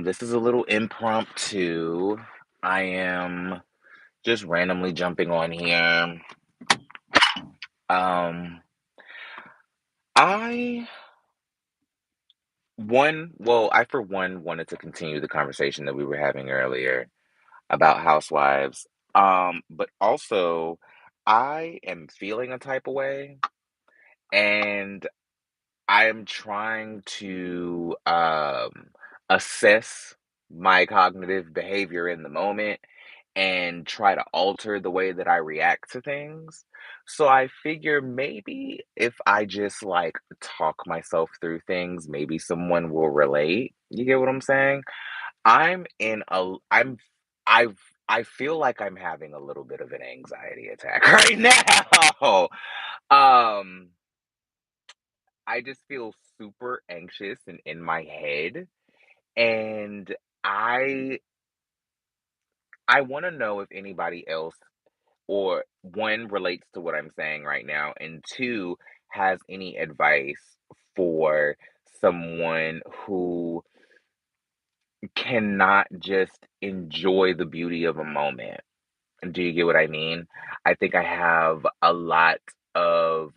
This is a little impromptu. I am just randomly jumping on here. Um, I I for one wanted to continue the conversation that we were having earlier about housewives. But also I am feeling a type of way and I am trying to assess my cognitive behavior in the moment and try to alter the way that I react to things. So I figure maybe if I just like talk myself through things, maybe someone will relate. You get what I'm saying? I'm in a I'm I've I feel like I'm having a little bit of an anxiety attack right now. Um I just feel super anxious and in my head and I I want to know if anybody else or one relates to what I'm saying right now, and two has any advice for someone who cannot just enjoy the beauty of a moment. Do you get what I mean? I think I have a lot of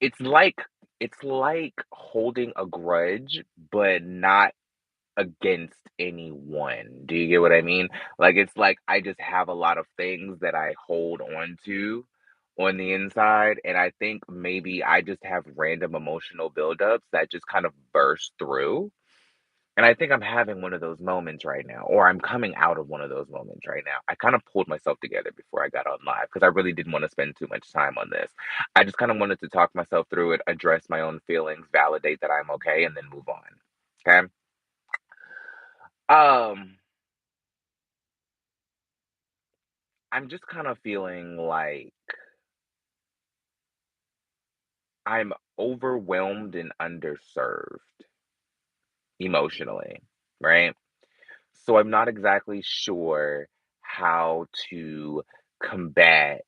it's like it's like holding a grudge but not against anyone. Do you get what I mean? Like, it's like I just have a lot of things that I hold on to on the inside, and I think maybe I just have random emotional buildups that just kind of burst through. And I think I'm having one of those moments right now, or I'm coming out of one of those moments right now. I kind of pulled myself together before I got on live because I really didn't want to spend too much time on this. I just kind of wanted to talk myself through it, address my own feelings, validate that I'm okay, and then move on. Okay. Um, I'm just kind of feeling like I'm overwhelmed and underserved emotionally, right? So I'm not exactly sure how to combat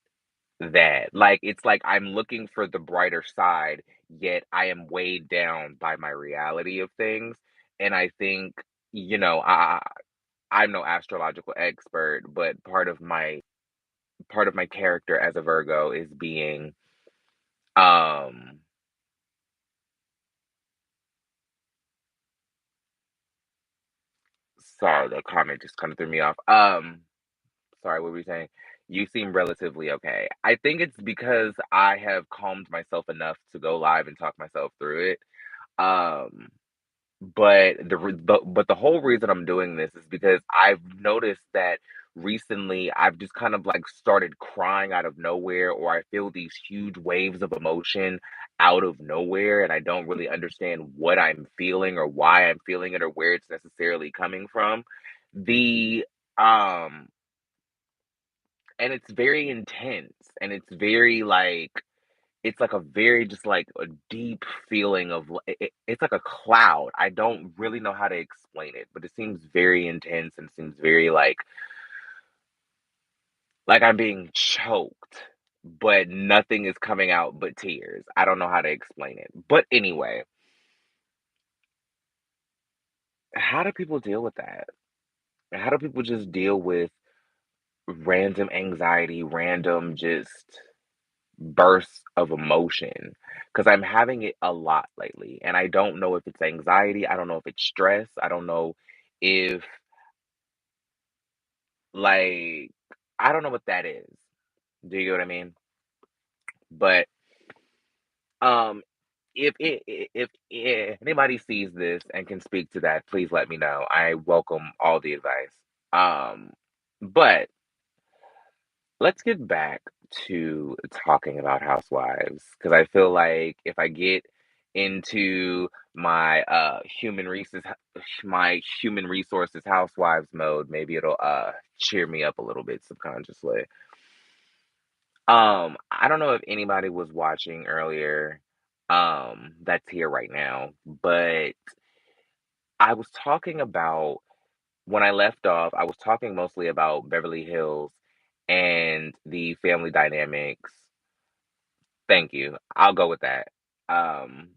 that. Like, it's like I'm looking for the brighter side, yet I am weighed down by my reality of things. And I think, you know, I'm no astrological expert, but part of my character as a Virgo is being um sorry, the comment just kind of threw me off. Sorry, what were you saying? You seem relatively okay. I think it's because I have calmed myself enough to go live and talk myself through it. Um, but the whole reason I'm doing this is because I've noticed that recently I've just kind of like started crying out of nowhere, or I feel these huge waves of emotion out of nowhere, and I don't really understand what I'm feeling or why I'm feeling it or where it's necessarily coming from. The um and it's very intense and it's like a very just like a deep feeling of it's like a cloud. I don't really know how to explain it, but it seems very intense and seems very like I'm being choked, but nothing is coming out but tears. I don't know how to explain it. But anyway, how do people deal with that? How do people just deal with random anxiety, random just bursts of emotion? Because I'm having it a lot lately, and I don't know if it's anxiety, I don't know if it's stress, I don't know if, like, I don't know what that is. Do you get what I mean? But, um, if anybody sees this and can speak to that, please let me know. I welcome all the advice. Um, but let's get back to talking about housewives because I feel like if I get into my human resources housewives mode, maybe it'll cheer me up a little bit subconsciously. I don't know if anybody was watching earlier that's here right now, but I was talking about when I left off, I was talking mostly about Beverly Hills and the family dynamics. Thank you. I'll go with that. Um,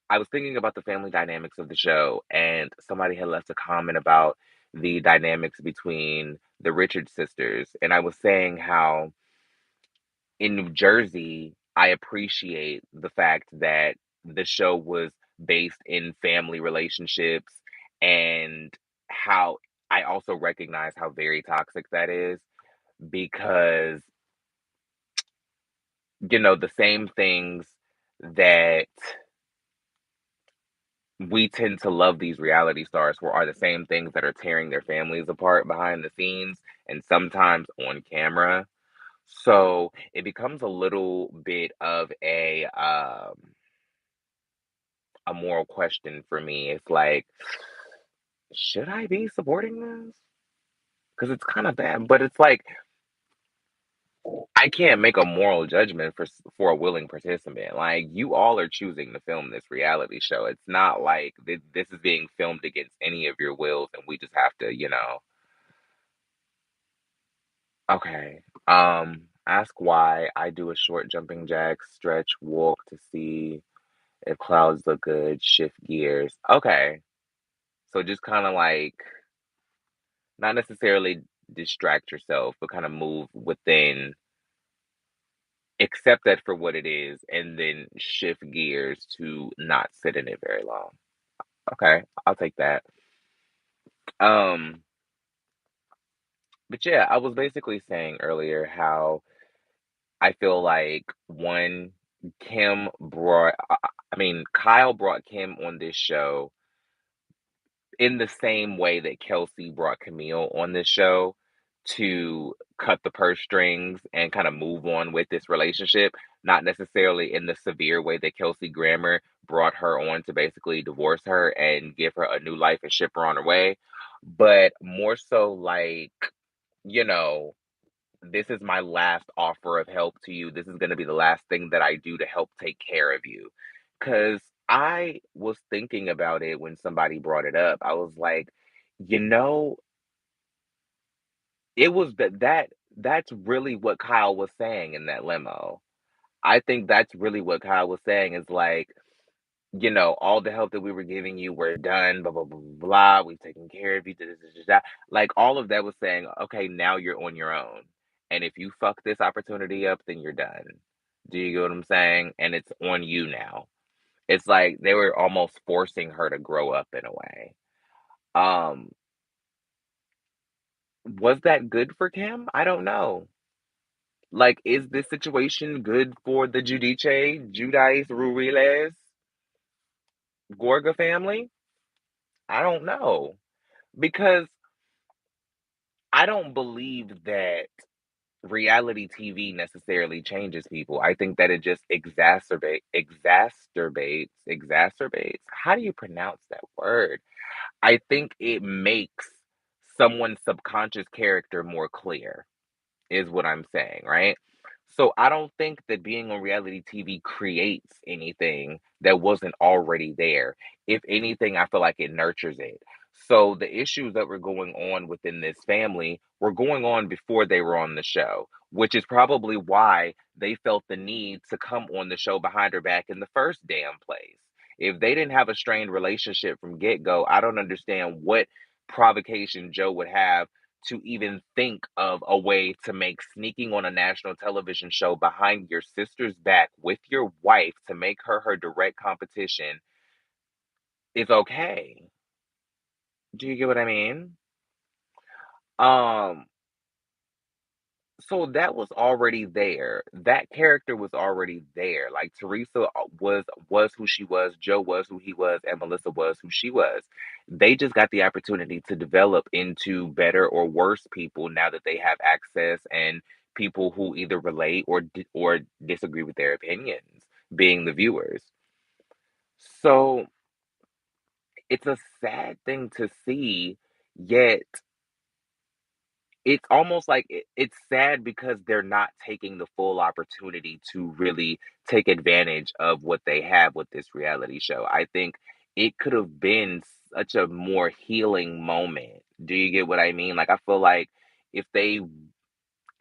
I was thinking about the family dynamics of the show, and somebody had left a comment about the dynamics between the Richard sisters, and I was saying how in New Jersey, I appreciate the fact that the show was based in family relationships and how I also recognize how very toxic that is because, the same things that we tend to love these reality stars for are the same things that are tearing their families apart behind the scenes and sometimes on camera. So it becomes a little bit of a moral question for me. It's like, should I be supporting this? Because it's kind of bad, but it's like I can't make a moral judgment for a willing participant. Like you all are choosing to film this reality show. It's not like this is being filmed against any of your wills, and we just have to. Okay. Ask why I do a short jumping jack, stretch, walk to see if clouds look good, shift gears. Okay. So just kind of like not necessarily distract yourself, but kind of move within, accept that for what it is, and then shift gears to not sit in it very long. Okay, I'll take that. Um, but yeah, I was basically saying earlier how I feel like one, Kim brought, I mean, Kyle brought Kim on this show in the same way that Kelsey brought Camille on this show to cut the purse strings and kind of move on with this relationship, not necessarily in the severe way that Kelsey Grammer brought her on to basically divorce her and give her a new life and ship her on her way, but more so like, you know, this is my last offer of help to you. This is going to be the last thing that I do to help take care of you. Because I was thinking about it when somebody brought it up. I was like, you know, it was that's really what Kyle was saying in that limo. I think that's really what Kyle was saying is like, all the help that we were giving you, we're done, blah, blah, blah, blah, blah. We've taken care of you. Da, da, da, da, da. Like all of that was saying, okay, now you're on your own. And if you fuck this opportunity up, then you're done. Do you get what I'm saying? And it's on you now. It's like they were almost forcing her to grow up in a way. Um, was that good for Kim? I don't know. Like, is this situation good for the Judice Ruiles, Gorga family? I don't know. Because I don't believe that reality TV necessarily changes people. I think that it just exacerbates. How do you pronounce that word? I think it makes someone's subconscious character more clear is what I'm saying, right? So I don't think that being on reality TV creates anything that wasn't already there. If anything, I feel like it nurtures it. So the issues that were going on within this family were going on before they were on the show, which is probably why they felt the need to come on the show behind her back in the first damn place. If they didn't have a strained relationship from get-go, I don't understand what provocation Joe would have to even think of a way to make sneaking on a national television show behind your sister's back with your wife to make her direct competition is okay. Do you get what I mean? Um, so that was already there. That character was already there. Like Teresa was who she was, Joe was who he was, and Melissa was who she was. They just got the opportunity to develop into better or worse people now that they have access and people who either relate or disagree with their opinions, being the viewers. So it's a sad thing to see, yet it's almost like it's sad because they're not taking the full opportunity to really take advantage of what they have with this reality show. I think it could have been such a more healing moment. Do you get what I mean? Like I feel like if they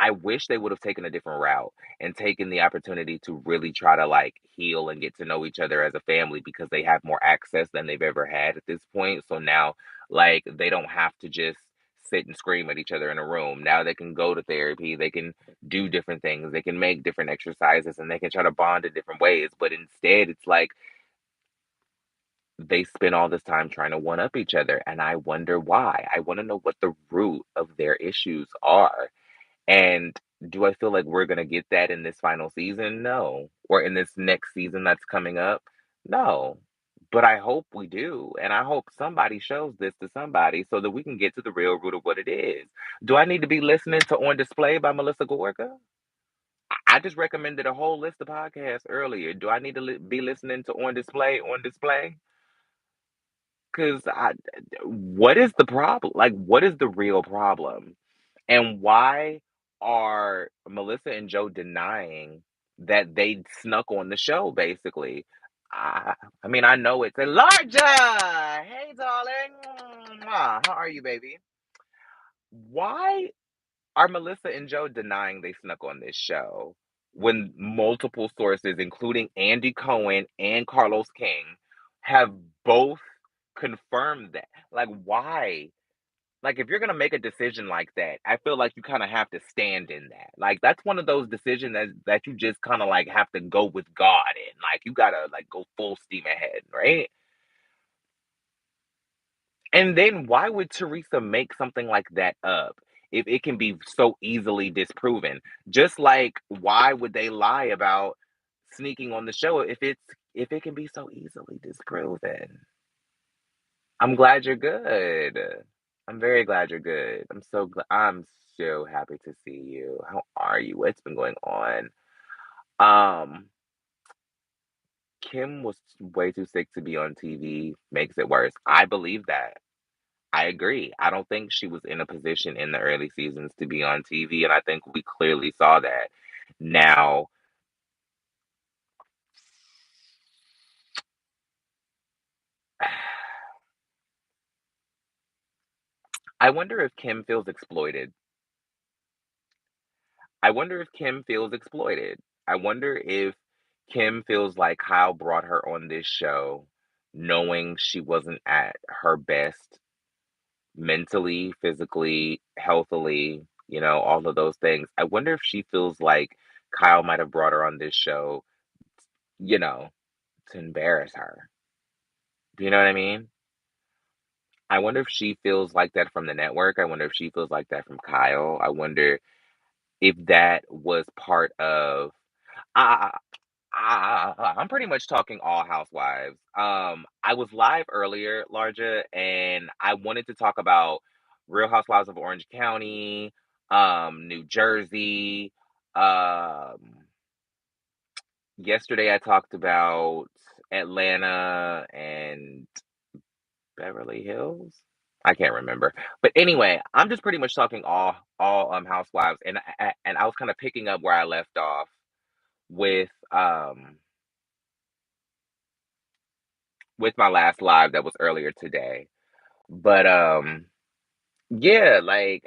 I wish they would have taken a different route and taken the opportunity to really try to like heal and get to know each other as a family because they have more access than they've ever had at this point. So now, like, they don't have to just sit and scream at each other in a room. Now they can go to therapy, they can do different things, they can make different exercises, and they can try to bond in different ways. But instead, it's like they spend all this time trying to one up each other. And I wonder why. I want to know what the root of their issues are. And do I feel like we're gonna get that in this final season? No. Or in this next season that's coming up? No. But I hope we do, and I hope somebody shows this to somebody so that we can get to the real root of what it is. Do I need to be listening to On Display by Melissa Gorga? I just recommended a whole list of podcasts earlier. Do I need to be listening to On Display, On Display? 'Cause what is the problem? Like, what is the real problem? And why are Melissa and Joe denying that they snuck on the show, basically? I I mean, I know it's Elijah! Hey, darling. Mwah. How are you, baby? Why are Melissa and Joe denying they snuck on this show when multiple sources, including Andy Cohen and Carlos King, have both confirmed that? Like, why? Like, if you're gonna make a decision like that, I feel like you kinda have to stand in that. Like, that's one of those decisions that you just kinda, like, have to go with God in. Like, you gotta, like, go full steam ahead, right? And then why would Teresa make something like that up if it can be so easily disproven? Just like, why would they lie about sneaking on the show if it can be so easily disproven? I'm glad you're good. I'm very glad you're good. I'm so happy to see you. How are you? What's been going on? Um, Kim was way too sick to be on TV, makes it worse. I believe that. I agree. I don't think she was in a position in the early seasons to be on TV, and I think we clearly saw that. Now, I wonder if Kim feels exploited. I wonder if Kim feels exploited. I wonder if Kim feels like Kyle brought her on this show knowing she wasn't at her best mentally, physically, healthily, all of those things. I wonder if she feels like Kyle might have brought her on this show, you know, to embarrass her. Do you know what I mean? I wonder if she feels like that from the network. I wonder if she feels like that from Kyle. I wonder if that was part of. I, I'm pretty much talking all housewives. I was live earlier, Larja, and I wanted to talk about Real Housewives of Orange County, New Jersey. Um, Yesterday I talked about Atlanta and Beverly Hills. I can't remember, but anyway, I'm just pretty much talking all housewives, and I was kind of picking up where I left off with with my last live that was earlier today. But yeah, like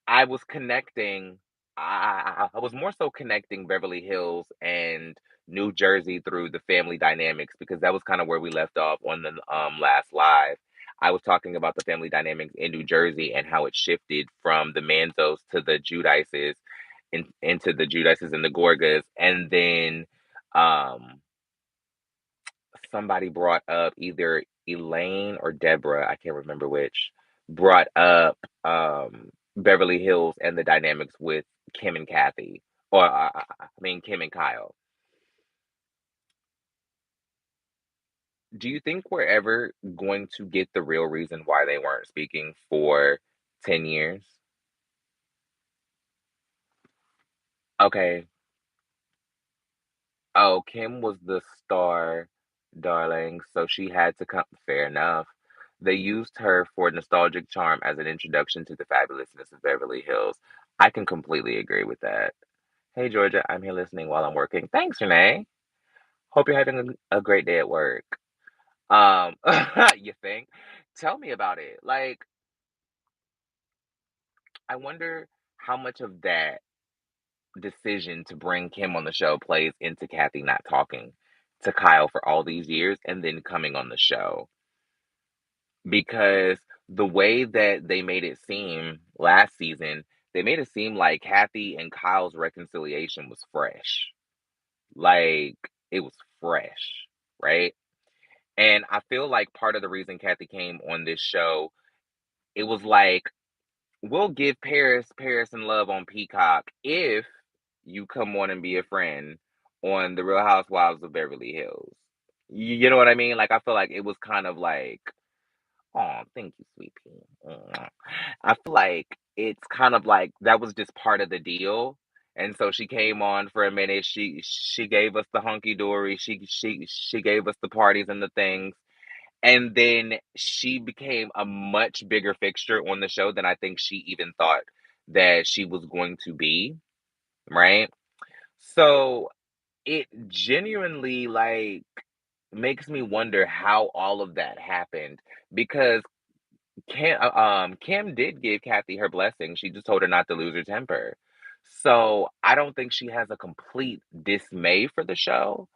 I was connecting I was more so connecting Beverly Hills and New Jersey through the family dynamics because that was kind of where we left off on the last live. I was talking about the family dynamics in New Jersey and how it shifted from the Manzos to the Judices into the Judices and the Gorgas, and then um somebody brought up either Elaine or Deborah, I can't remember which, brought up Beverly Hills and the dynamics with Kim and Kathy, or I mean Kim and Kyle. Do you think we're ever going to get the real reason why they weren't speaking for 10 years? Okay. Oh, Kim was the star, darling, so she had to come. Fair enough. They used her for nostalgic charm as an introduction to the fabulousness of Beverly Hills. I can completely agree with that. Hey, Georgia, I'm here listening while I'm working. Thanks, Renee. Hope you're having a great day at work. Um, you think? Tell me about it. Like, I wonder how much of that decision to bring Kim on the show plays into Kathy not talking to Kyle for all these years and then coming on the show. Because the way that they made it seem last season, they made it seem like Kathy and Kyle's reconciliation was fresh. Like, it was fresh, right? And I feel like part of the reason Kathy came on this show, it was like, we'll give Paris and Love on Peacock if you come on and be a friend on The Real Housewives of Beverly Hills. You know what I mean? Like, I feel like it was kind of like, oh, thank you, sweet pea. Mwah. I feel like it's kind of like that was just part of the deal. And so she came on for a minute. She gave us the hunky dory. She gave us the parties and the things. And then she became a much bigger fixture on the show than I think she even thought that she was going to be, right? So it genuinely like makes me wonder how all of that happened because Kim did give Kathy her blessing. She just told her not to lose her temper. So I don't think she has a complete dismay for the show,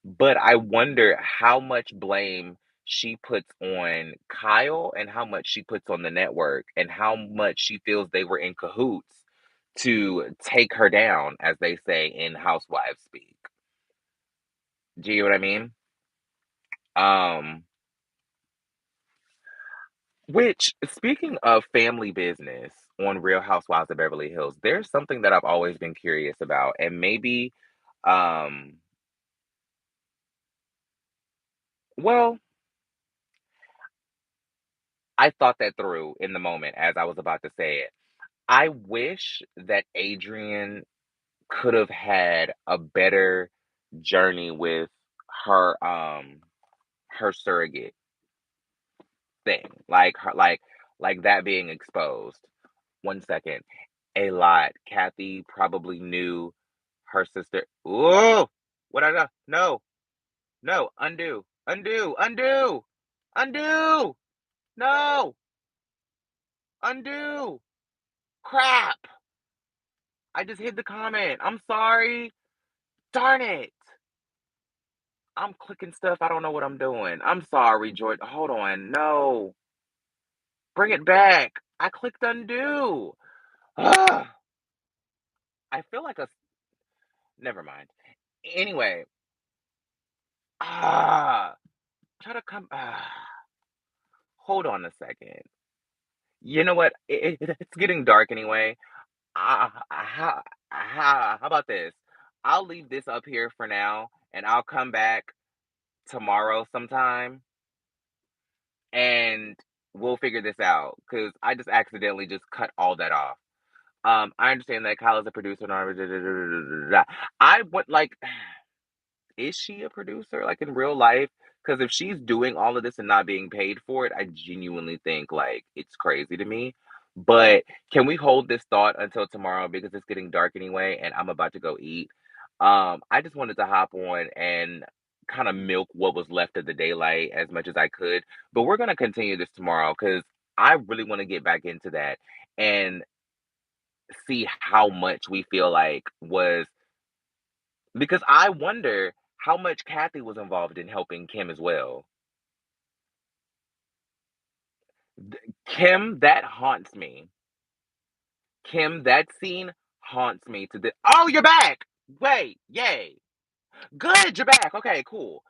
but I wonder how much blame she puts on Kyle and how much she puts on the network and how much she feels they were in cahoots to take her down, as they say in Housewives speak. Do you know what I mean? Um, which, speaking of family business on Real Housewives of Beverly Hills, there's something that I've always been curious about, and maybe, um, well, I thought that through in the moment as I was about to say it. I wish that Adrian could have had a better journey with her, her surrogate thing, like that being exposed. One second. A lot. Kathy probably knew her sister. Ooh, what I know? No, no, undo, undo, undo, undo, no, undo. Crap. I just hit the comment. I'm sorry. Darn it. I'm clicking stuff. I don't know what I'm doing. I'm sorry, Jordan. Hold on. No. Bring it back. I clicked undo. Ugh. I feel like a. Never mind. Anyway. Ah. Try to come. Hold on a second. You know what? It's getting dark anyway. How about this? I'll leave this up here for now, and I'll come back tomorrow sometime, and we'll figure this out because I just accidentally just cut all that off. I understand that Kyle is a producer. I would like. Is she a producer, like, in real life? Because if she's doing all of this and not being paid for it, I genuinely think, like, it's crazy to me. But can we hold this thought until tomorrow because it's getting dark anyway, and I'm about to go eat? I just wanted to hop on and kinda milk what was left of the daylight as much as I could, but we're gonna continue this tomorrow because I really wanna get back into that and see how much we feel like was because I wonder how much Kathy was involved in helping Kim as well. Kim, that haunts me. Kim, that scene haunts me to the. Oh, you're back! Wait, yay. Good, you're back. Okay, cool.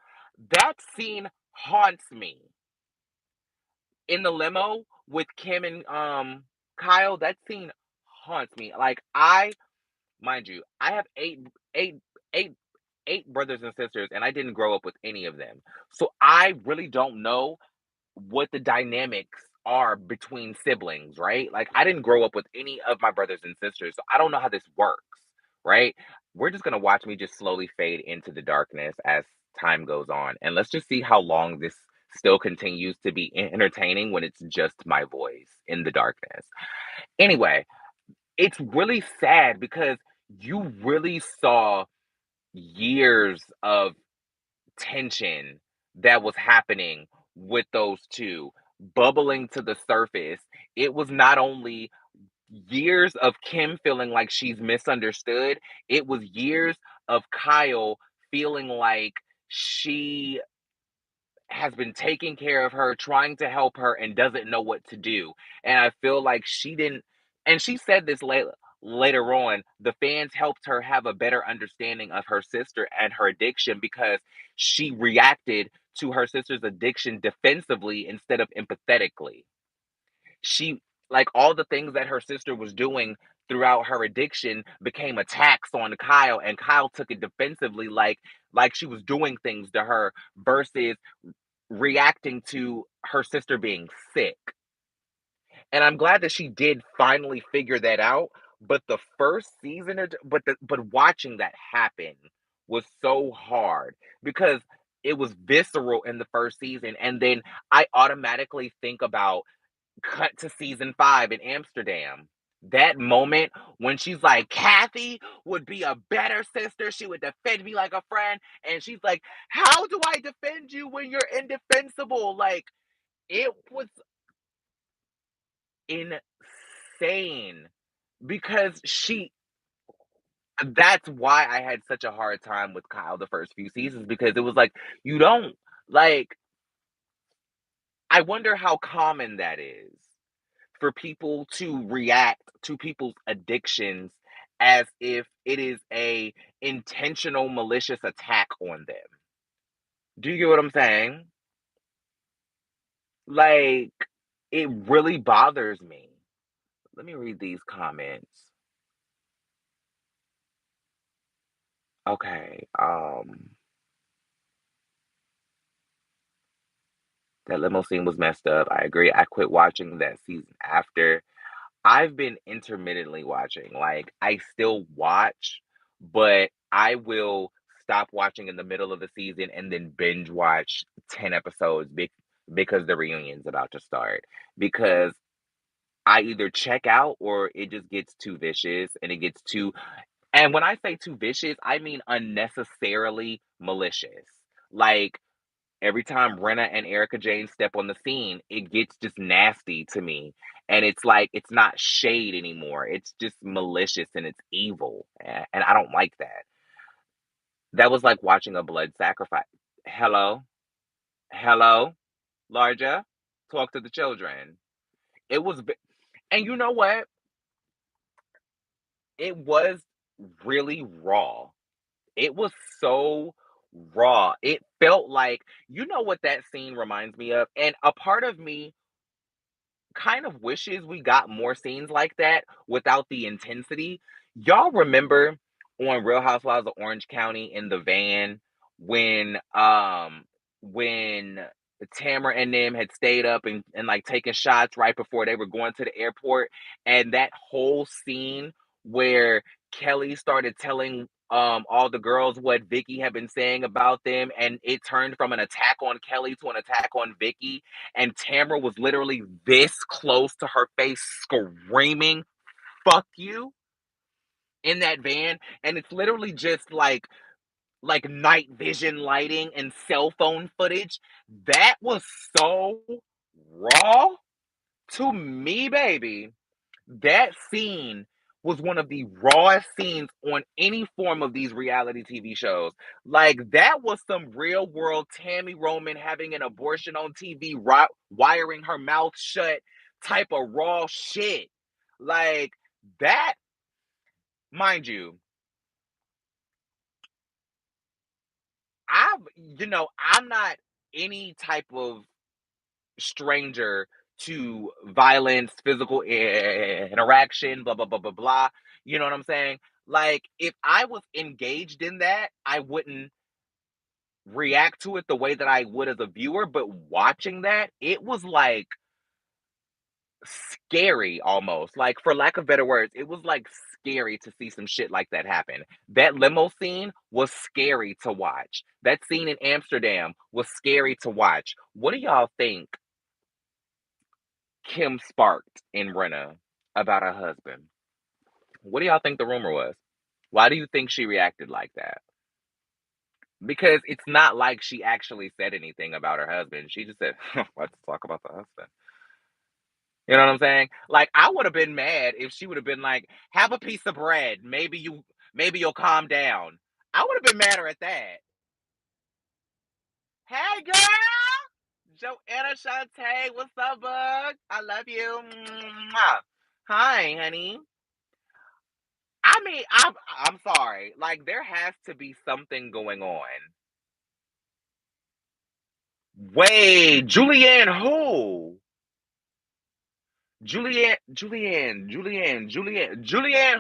That scene haunts me. In the limo with Kim and Kyle, that scene haunts me. Like mind you, I have eight, eight, eight brothers and sisters, and I didn't grow up with any of them. So I really don't know what the dynamics are between siblings, right? Like I didn't grow up with any of my brothers and sisters, so I don't know how this works, right? We're just gonna watch me just slowly fade into the darkness as time goes on, and let's just see how long this still continues to be entertaining when it's just my voice in the darkness. Anyway, it's really sad because you really saw years of tension that was happening with those two bubbling to the surface. It was not only years of Kim feeling like she's misunderstood. It was years of Kyle feeling like she has been taking care of her, trying to help her, and doesn't know what to do. And I feel like she didn't, and she said this later on, the fans helped her have a better understanding of her sister and her addiction because she reacted to her sister's addiction defensively instead of empathetically. She, like, all the things that her sister was doing throughout her addiction became attacks on Kyle, and Kyle took it defensively, like she was doing things to her versus reacting to her sister being sick. And I'm glad that she did finally figure that out. But the first season, but watching that happen was so hard because it was visceral in the first season, and then I automatically think about cut to season 5 in Amsterdam. That moment when she's like, Kathy would be a better sister. She would defend me like a friend. And she's like, how do I defend you when you're indefensible? Like, it was insane because that's why I had such a hard time with Kyle the first few seasons because it was like, you don't, like, I wonder how common that is for people to react to people's addictions as if it is a intentional malicious attack on them. Do you get what I'm saying? Like, it really bothers me. Let me read these comments. Okay, that limo scene was messed up. I agree. I quit watching that season after. I've been intermittently watching. Like, I still watch, but I will stop watching in the middle of the season and then binge watch 10 episodes because the reunion's about to start. Because I either check out or it just gets too vicious and it gets too, and when I say too vicious, I mean unnecessarily malicious. Like, every time Brenna and Erica Jane step on the scene, it gets just nasty to me. And it's like, it's not shade anymore. It's just malicious and it's evil. And I don't like that. That was like watching a blood sacrifice. Hello? Hello? Larja? Talk to the children. It was, and you know what? It was really raw. It was so raw. It felt like, you know what that scene reminds me of? And a part of me kind of wishes we got more scenes like that without the intensity. Y'all remember on Real Housewives of Orange County in the van when Tamara and them had stayed up and like taking shots right before they were going to the airport, and that whole scene where Kelly started telling all the girls what Vicky had been saying about them, and it turned from an attack on Kelly to an attack on Vicky, and Tamara was literally this close to her face screaming, "Fuck you," in that van, and it's literally just like night vision lighting and cell phone footage. That was so raw to me, baby. That scene was one of the rawest scenes on any form of these reality TV shows. Like, that was some real world Tammy Roman having an abortion on TV, wiring her mouth shut type of raw shit. Like, that, mind you, I'm not any type of stranger to violence, physical interaction, blah, blah, blah, blah, blah. You know what I'm saying? Like, if I was engaged in that, I wouldn't react to it the way that I would as a viewer. But watching that, it was like scary almost. Like, for lack of better words, it was like scary to see some shit like that happen. That limo scene was scary to watch. That scene in Amsterdam was scary to watch. What do y'all think Kim sparked in Brenna about her husband? What do y'all think the rumor was? Why do you think she reacted like that? Because it's not like she actually said anything about her husband. She just said, let's talk about the husband. You know what I'm saying? Like, I would have been mad if she would have been like, "Have a piece of bread. Maybe you'll calm down." I would have been madder at that. Hey, girl, Joanna Shantae, what's up, bug? I love you. Mwah. Hi, honey. I mean, I'm sorry. Like, there has to be something going on. Wait, Julianne who? Julianne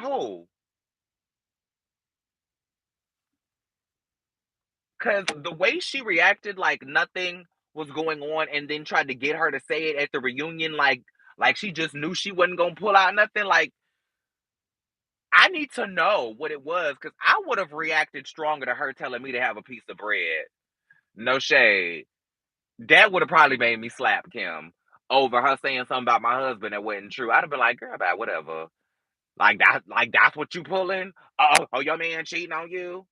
who? Because the way she reacted, like nothing was going on, and then tried to get her to say it at the reunion, like she just knew she wasn't gonna pull out nothing. Like, I need to know what it was, because I would have reacted stronger to her telling me to have a piece of bread. No shade. That would have probably made me slap Kim over her saying something about my husband that wasn't true. I'd have been like, girl, about whatever. Like that's what you pulling? Oh, your man cheating on you?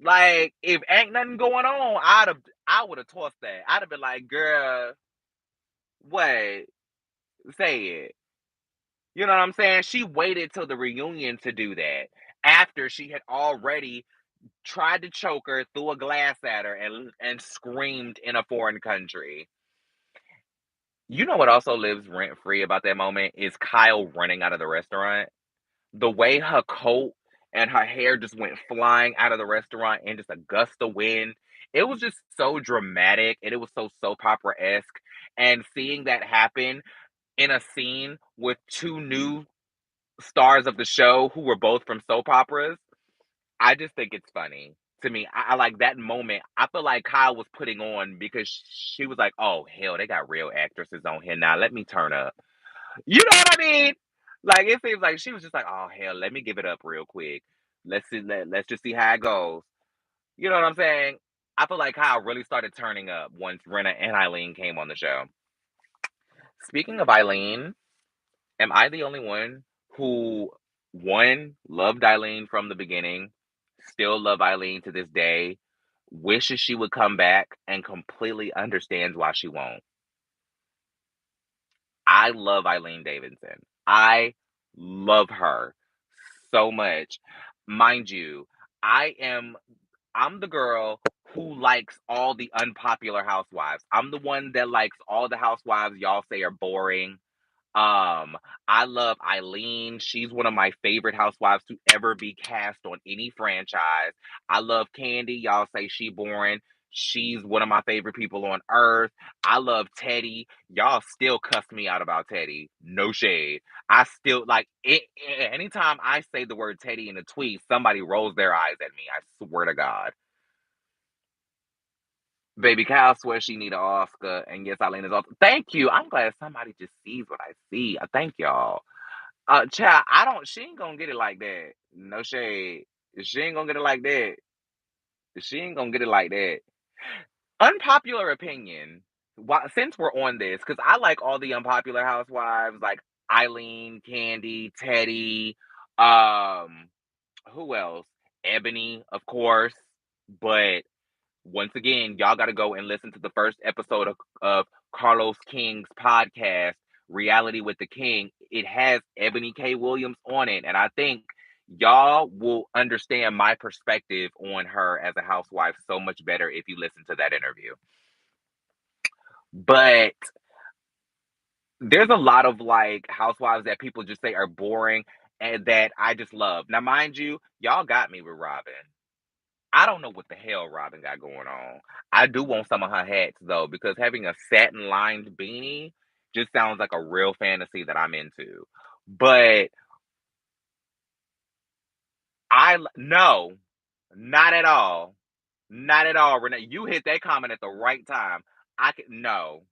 Like, if ain't nothing going on, I would have tossed that. I'd have been like, girl, wait, say it. You know what I'm saying? She waited till the reunion to do that after she had already tried to choke her, threw a glass at her, and screamed in a foreign country. You know what also lives rent free about that moment is Kyle running out of the restaurant. The way her coat and her hair just went flying out of the restaurant in just a gust of wind. It was just so dramatic, and it was so soap opera esque. And seeing that happen in a scene with two new stars of the show who were both from soap operas, I just think it's funny to me. I like that moment. I feel like Kyle was putting on because she was like, "Oh hell, they got real actresses on here now. Let me turn up." You know what I mean? Like, it seems like she was just like, "Oh hell, let me give it up real quick. Let's just see how it goes." You know what I'm saying? I feel like Kyle really started turning up once Renna and Eileen came on the show. Speaking of Eileen, am I the only one who, one, loved Eileen from the beginning, still love Eileen to this day, wishes she would come back, and completely understands why she won't? I love Eileen Davidson. I love her so much. Mind you, I am I'm the girl who likes all the unpopular housewives. I'm the one that likes all the housewives y'all say are boring. Um, I love Eileen. She's one of my favorite housewives to ever be cast on any franchise. I love Candy. Y'all say she boring. She's one of my favorite people on earth. I love Teddy. Y'all still cuss me out about Teddy. No shade. I still like it. Anytime I say the word Teddy in a tweet, somebody rolls their eyes at me. I swear to God. Baby Cow swears she need an Oscar, and yes, Eileen is also. Thank you. I'm glad somebody just sees what I see. I thank y'all. Child, I don't. She ain't gonna get it like that. No shade. She ain't gonna get it like that. She ain't gonna get it like that. Unpopular opinion. Why, since we're on this, because I like all the unpopular housewives, like Eileen, Candy, Teddy, um, who else? Ebony, of course. But once again, y'all got to go and listen to the first episode of Carlos King's podcast, Reality with the King. It has Ebony K. Williams on it. And I think y'all will understand my perspective on her as a housewife so much better if you listen to that interview. But there's a lot of like housewives that people just say are boring and that I just love. Now, mind you, y'all got me with Robin. I don't know what the hell Robin got going on. I do want some of her hats though, because having a satin lined beanie just sounds like a real fantasy that I'm into. But no, not at all. Not at all, Renee. You hit that comment at the right time. No,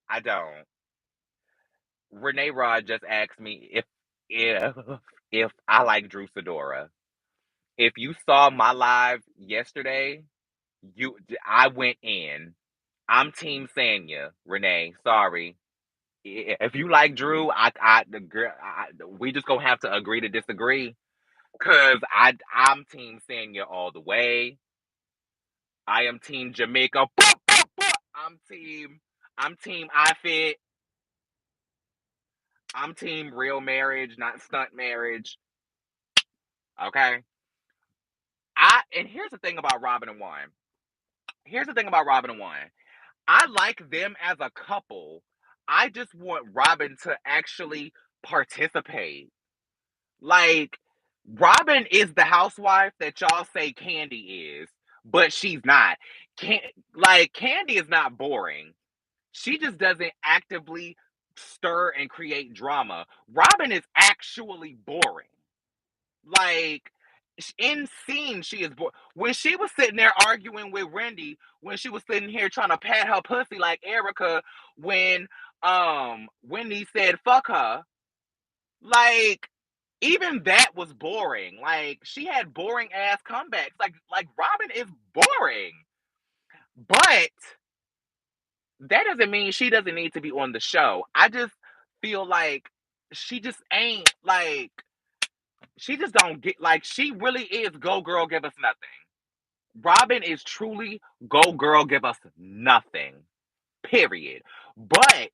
I don't. Renee Rod just asked me if if I like Drew Sidora. If you saw my live yesterday, I went in. I'm Team Sanya, Renee. Sorry. If you like Drew, the girl, we just gonna have to agree to disagree. Cause I'm Team Sanya all the way. I am Team Jamaica. I'm Team I Fit. I'm team real marriage, not stunt marriage. Okay. And here's the thing about Robin and Juan. Here's the thing about Robin and Juan. I like them as a couple. I just want Robin to actually participate. Like, Robin is the housewife that y'all say Candy is, but she's not. Can like Candy is not boring. She just doesn't actively stir and create drama. Robin is actually boring. Like, in scene, she is boring. When she was sitting there arguing with Wendy, when she was sitting here trying to pat her pussy like Erica, when Wendy said fuck her, like, even that was boring. Like, she had boring ass comebacks. Like Robin is boring. But that doesn't mean she doesn't need to be on the show. I just feel like she just ain't like she just don't get like she really is go girl give us nothing. Robin is truly go girl give us nothing. Period. But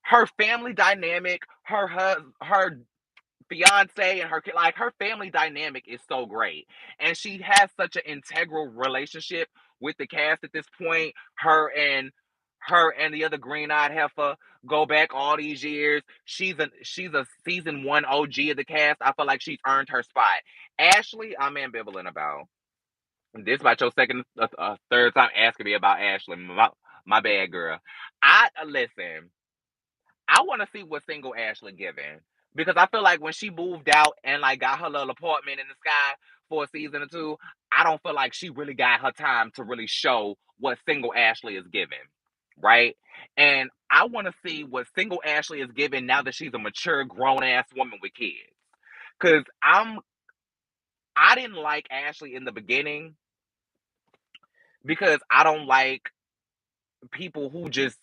her family dynamic, her fiance and her family dynamic is so great, and she has such an integral relationship with the cast at this point. Her and the other green-eyed heifer go back all these years. She's a season one OG of the cast. I feel like she's earned her spot. Ashley, I'm ambivalent about. This about your second third time asking me about Ashley. My bad, girl. I listen. I want to see what single Ashley giving, because I feel like when she moved out and like got her little apartment in the sky for a season or two, I don't feel like she really got her time to really show what single Ashley is giving, right? And I want to see what single Ashley is giving now that she's a mature grown ass woman with kids. Cause I didn't like Ashley in the beginning because I don't like people who just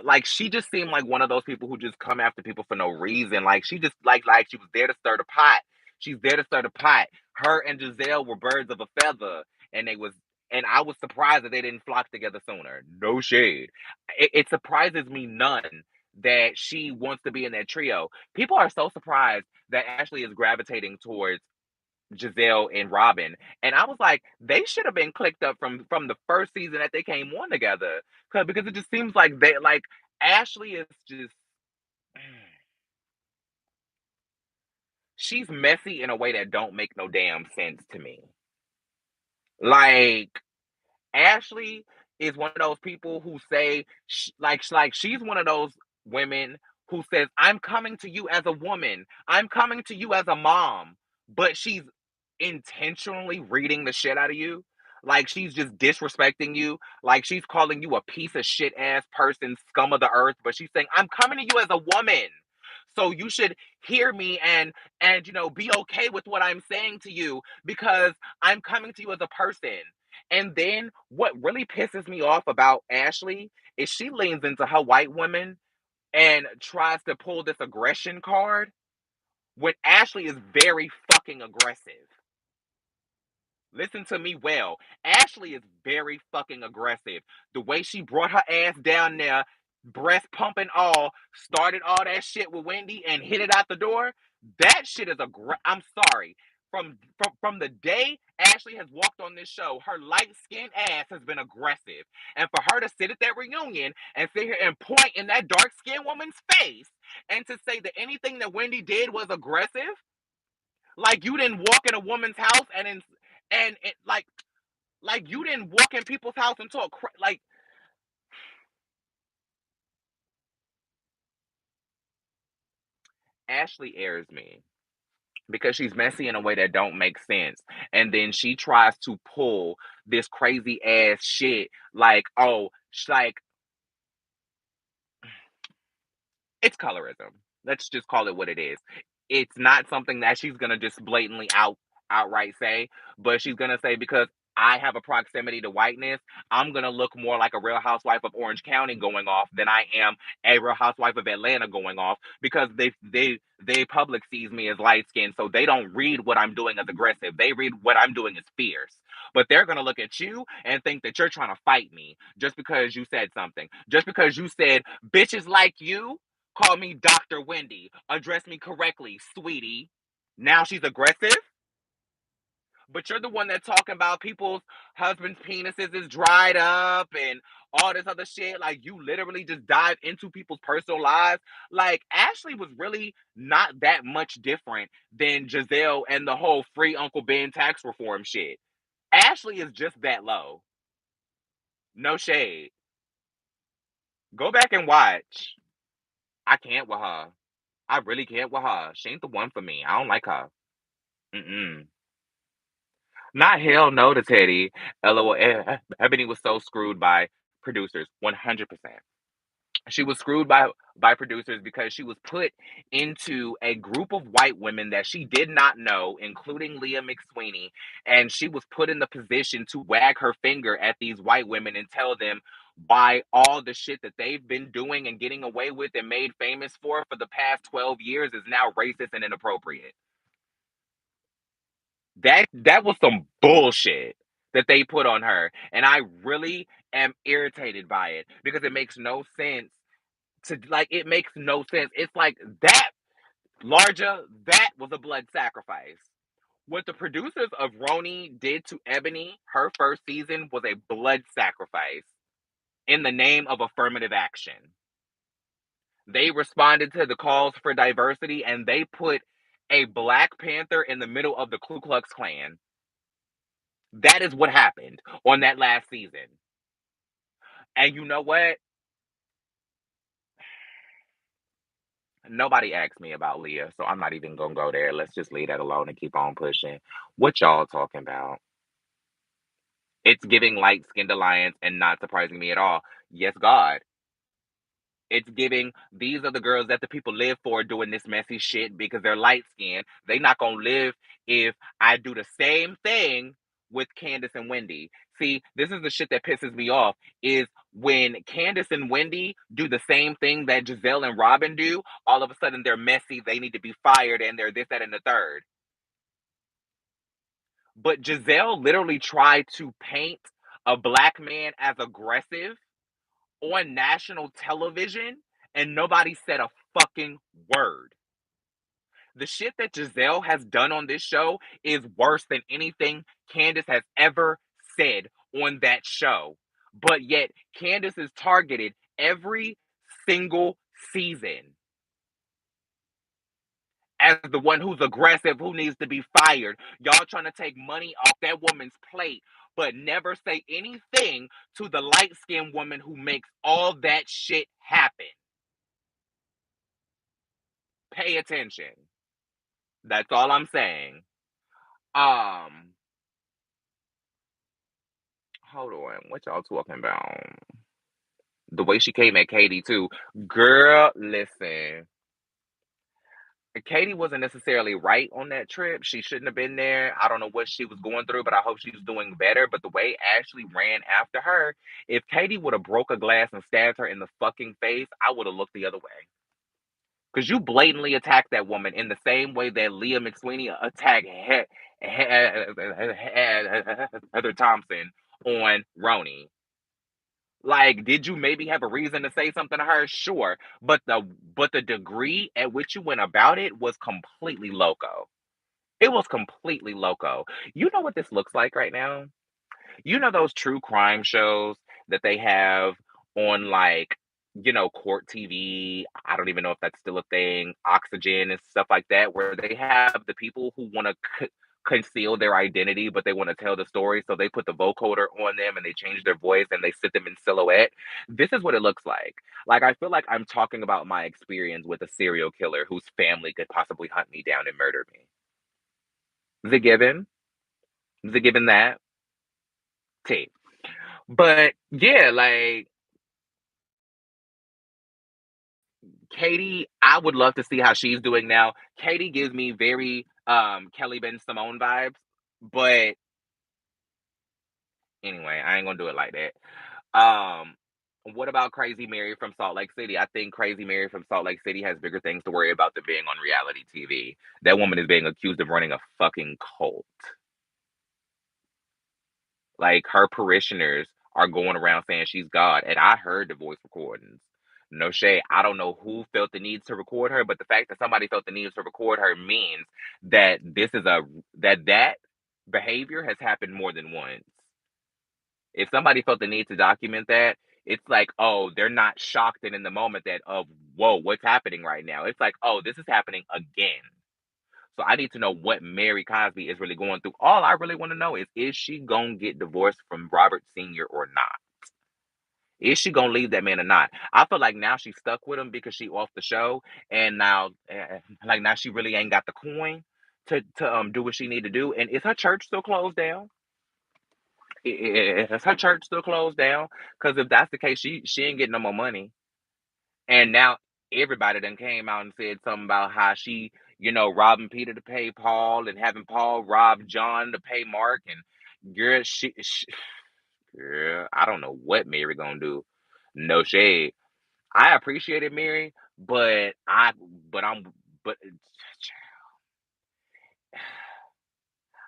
like she just seemed like one of those people who just come after people for no reason. Like she just like she was there to stir the pot. She's there to stir the pot. Her and Giselle were birds of a feather, and I was surprised that they didn't flock together sooner. No shade. It surprises me none that she wants to be in that trio. People are so surprised that Ashley is gravitating towards Giselle and Robin. And I was like, they should have been clicked up from the first season that they came on together. Because it just seems like they like Ashley is just she's messy in a way that don't make no damn sense to me. Like Ashley is one of those people who say she's one of those women who says, "I'm coming to you as a woman. I'm coming to you as a mom," but she's intentionally reading the shit out of you. Like she's just disrespecting you. Like she's calling you a piece of shit ass person, scum of the earth. But she's saying, "I'm coming to you as a woman, so you should hear me and be okay with what I'm saying to you because I'm coming to you as a person." And then what really pisses me off about Ashley is she leans into her white woman and tries to pull this aggression card when Ashley is very fucking aggressive. Listen to me well. Ashley is very fucking aggressive. The way she brought her ass down there, breast pumping all, started all that shit with Wendy and hit it out the door. That shit is I'm sorry. From the day Ashley has walked on this show, her light skinned ass has been aggressive. And for her to sit at that reunion and sit here and point in that dark skinned woman's face and to say that anything that Wendy did was aggressive, like you didn't walk in a woman's house and it, like you didn't walk in people's house and talk like Ashley airs me because she's messy in a way that don't make sense, and then she tries to pull this crazy ass shit like, oh, like it's colorism. Let's just call it what it is. It's not something that she's gonna just blatantly outright say, but she's gonna say because I have a proximity to whiteness, I'm gonna look more like a Real Housewife of Orange County going off than I am a Real Housewife of Atlanta going off because they public sees me as light skinned, so they don't read what I'm doing as aggressive. They read what I'm doing as fierce. But they're gonna look at you and think that you're trying to fight me just because you said something, just because you said bitches like you Call me Dr. Wendy. Address me correctly, sweetie. Now she's aggressive, but you're the one that's talking about people's husbands' penises is dried up and all this other shit. Like, you literally just dive into people's personal lives. Like, Ashley was really not that much different than Giselle and the whole free Uncle Ben tax reform shit. Ashley is just that low. No shade. Go back and watch. I can't with her. I really can't with her. She ain't the one for me. I don't like her. Mm-mm. Not hell no to Teddy. LOL. Ebony was so screwed by producers. 100%. She was screwed by producers because she was put into a group of white women that she did not know, including Leah McSweeney, and she was put in the position to wag her finger at these white women and tell them why all the shit that they've been doing and getting away with and made famous for the past 12 years is now racist and inappropriate. That was some bullshit that they put on her, and I really am irritated by it because it makes no sense to like it makes no sense. It's like that Larger, that was a blood sacrifice. What the producers of Roni did to Ebony, her first season, was a blood sacrifice in the name of affirmative action. They responded to the calls for diversity and they put a Black Panther in the middle of the Ku Klux Klan. That is what happened on that last season. And you know what? Nobody asked me about Leah, so I'm not even gonna go there. Let's just leave that alone and keep on pushing. What y'all talking about? It's giving light skinned alliance and not surprising me at all. Yes, God. It's giving these are the girls that the people live for doing this messy shit because they're light skinned. They not gonna live if I do the same thing with Candace and Wendy. See, this is the shit that pisses me off is when Candace and Wendy do the same thing that Giselle and Robin do, all of a sudden they're messy, they need to be fired, and they're this, that, and the third. But Giselle literally tried to paint a black man as aggressive on national television, and nobody said a fucking word. The shit that Giselle has done on this show is worse than anything Candace has ever said on that show. But yet, Candace is targeted every single season as the one who's aggressive, who needs to be fired. Y'all trying to take money off that woman's plate, but never say anything to the light skinned woman who makes all that shit happen. Pay attention. That's all I'm saying. Um, Hold on. What y'all talking about? The way she came at Katie too. Girl, listen. Katie wasn't necessarily right on that trip. She shouldn't have been there. I don't know what she was going through, but I hope she's doing better. But the way Ashley ran after her, if Katie would have broke a glass and stabbed her in the fucking face, I would have looked the other way. Because you blatantly attacked that woman in the same way that Leah McSweeney attacked Heather Thompson on Roni. Like, did you maybe have a reason to say something to her? Sure, but the degree at which you went about it was completely loco. It was completely loco. You know what this looks like right now? You know those true crime shows that they have on like, court TV. I don't even know if that's still a thing. Oxygen and stuff like that, where they have the people who want to conceal their identity, but they want to tell the story. So they put the vocoder on them and they change their voice and they sit them in silhouette. This is what it looks like. Like, I feel like I'm talking about my experience with a serial killer whose family could possibly hunt me down and murder me. Is it given? Is it given that? T. But yeah, like Katie, I would love to see how she's doing now. Katie gives me very Kelly Ben Simone vibes, but anyway, I ain't gonna do it like that. Um, what about Crazy Mary from Salt Lake City? I think Crazy Mary from Salt Lake City has bigger things to worry about than being on reality TV. That woman is being accused of running a fucking cult. Like, her parishioners are going around saying she's God, and I heard the voice recordings. No shade. I don't know who felt the need to record her, but the fact that somebody felt the need to record her means that that behavior has happened more than once. If somebody felt the need to document that, it's like, oh, they're not shocked and in the moment that of whoa, what's happening right now? It's like, oh, this is happening again. So I need to know what Mary Cosby is really going through. All I really want to know is she gonna get divorced from Robert Sr. or not? Is she gonna leave that man or not? I feel like now she's stuck with him because she off the show, and now, like now she really ain't got the coin to do what she need to do. And is her church still closed down? Is her church still closed down? Because if that's the case, she ain't getting no more money. And now everybody done came out and said something about how she, robbing Peter to pay Paul and having Paul rob John to pay Mark. And girl, girl, I don't know what Mary gonna do. No shade. I appreciated Mary, but but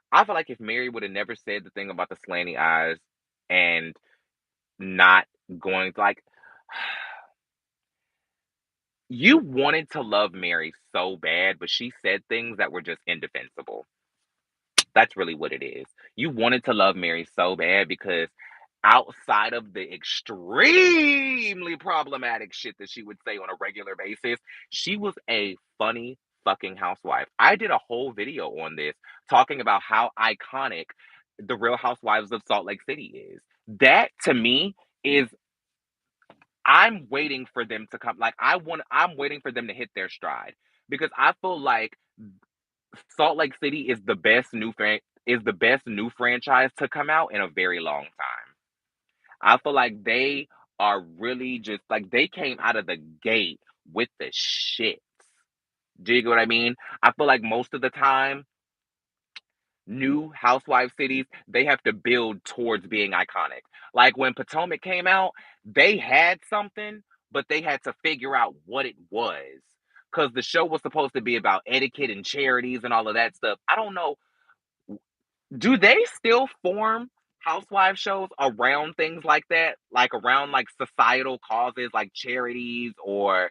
I feel like if Mary would have never said the thing about the slanty eyes and not going like you wanted to love Mary so bad, but she said things that were just indefensible. That's really what it is. You wanted to love Mary so bad because outside of the extremely problematic shit that she would say on a regular basis, she was a funny fucking housewife. I did a whole video on this talking about how iconic the Real Housewives of Salt Lake City is. That to me is I'm waiting for them to come like I'm waiting for them to hit their stride because I feel like Salt Lake City is the best new franchise to come out in a very long time. I feel like they are really just like they came out of the gate with the shit. Do you get what I mean? I feel like most of the time, new housewife cities, they have to build towards being iconic. Like when Potomac came out, they had something, but they had to figure out what it was. Because the show was supposed to be about etiquette and charities and all of that stuff. I don't know. Do they still form housewife shows around things like that? Like around like societal causes like charities or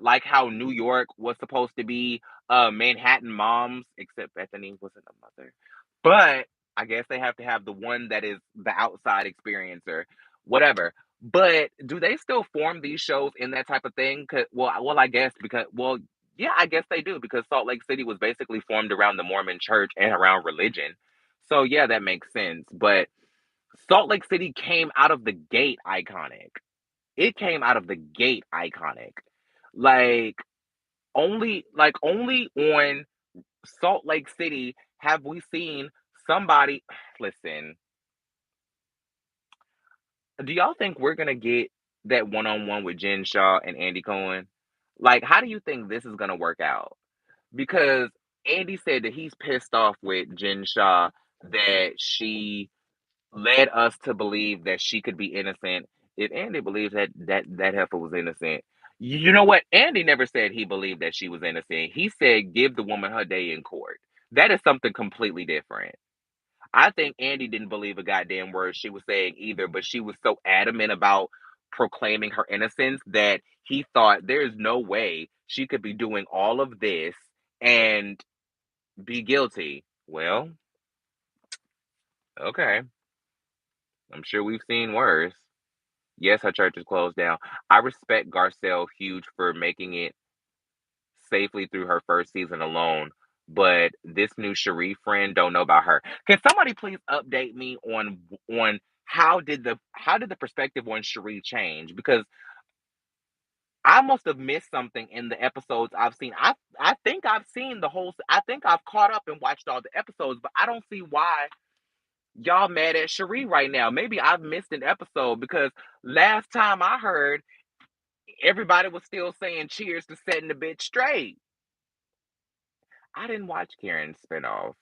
like how New York was supposed to be Manhattan moms, except Bethany wasn't a mother. But I guess they have to have the one that is the outside experiencer, whatever. But do they still form these shows in that type of thing? I guess yeah, I guess they do because Salt Lake City was basically formed around the Mormon church and around religion. So yeah, that makes sense. But Salt Lake City came out of the gate iconic. It came out of the gate iconic. Like only on Salt Lake City have we seen somebody listen, do y'all think we're gonna get that one-on-one with Jen Shaw and Andy Cohen? Like, how do you think this is gonna work out? Because Andy said that he's pissed off with Jen Shaw that she led us to believe that she could be innocent. If Andy believes that heifer was innocent, you know what? Andy never said he believed that she was innocent. He said give the woman her day in court. That is something completely different. I think Andy didn't believe a goddamn word she was saying either, but she was so adamant about proclaiming her innocence that he thought there's no way she could be doing all of this and be guilty. Well, okay. I'm sure we've seen worse. Yes, her church is closed down. I respect Garcelle huge for making it safely through her first season alone, but this new Cherie friend don't know about her. Can somebody please update me on how did the perspective on Cherie change? Because I must have missed something in the episodes I've seen. I think I've seen the whole. I think I've caught up and watched all the episodes, but I don't see why y'all mad at Cherie right now. Maybe I've missed an episode because last time I heard everybody was still saying cheers to setting the bitch straight. I didn't watch Karen's spinoff.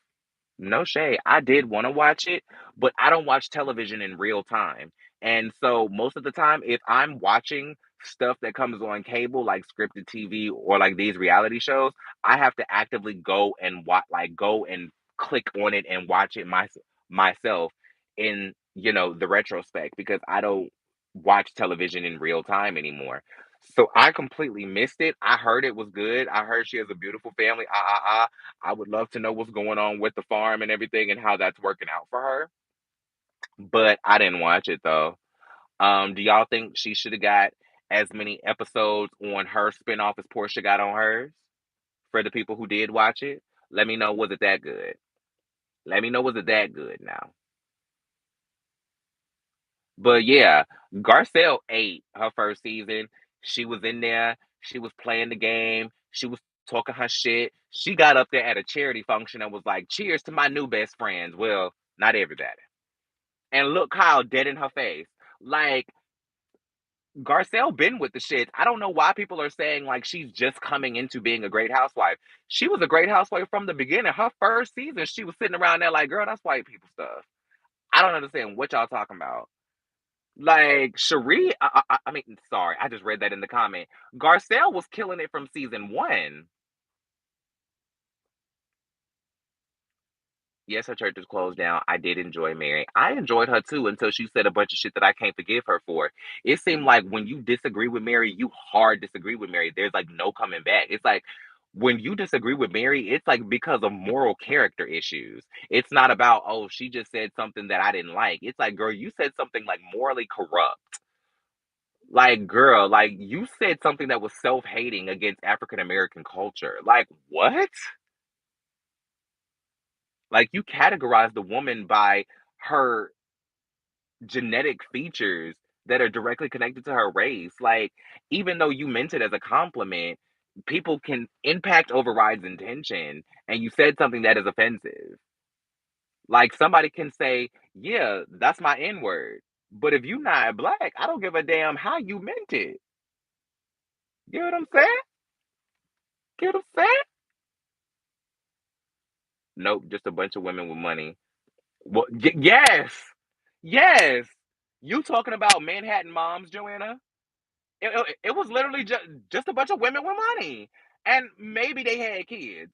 No shade. I did want to watch it, but I don't watch television in real time. And so most of the time, if I'm watching stuff that comes on cable, like scripted TV or like these reality shows, I have to actively go and go and click on it and watch it myself in, the retrospect because I don't watch television in real time anymore. So I completely missed it. I heard it was good. I heard she has a beautiful family. I would love to know what's going on with the farm and everything and how that's working out for her. But I didn't watch it though. Do y'all think she should have got as many episodes on her spinoff as Portia got on hers? For the people who did watch it, let me know, was it that good? Let me know, was it that good now? But yeah, Garcelle ate her first season. She was in there. She was playing the game. She was talking her shit. She got up there at a charity function and was like, "Cheers to my new best friends." Well, not everybody. And look, Kyle dead in her face. Like Garcelle been with the shit. I don't know why people are saying like she's just coming into being a great housewife. She was a great housewife from the beginning. Her first season, she was sitting around there like, "Girl, that's white people stuff." I don't understand what y'all talking about. Like Cherie, I mean, sorry, I just read that in the comment. Garcelle was killing it from season one. Yes, her church is closed down. I did enjoy Mary. I enjoyed her too until she said a bunch of shit that I can't forgive her for. It seemed like when you disagree with Mary, you hard disagree with Mary. There's like no coming back. It's like when you disagree with Mary, it's like because of moral character issues. It's not about, oh, she just said something that I didn't like. It's like, girl, you said something like morally corrupt. Like, girl, like you said something that was self-hating against African American culture. Like, what? Like you categorize the woman by her genetic features that are directly connected to her race. Like, even though you meant it as a compliment, people can impact overrides intention, and you said something that is offensive. Like somebody can say, "Yeah, that's my N word," but if you not black, I don't give a damn how you meant it. You know what I'm saying? Get what I'm saying? Nope, just a bunch of women with money. Well, yes, yes. You talking about Manhattan moms, Joanna? It was literally just a bunch of women with money, and maybe they had kids.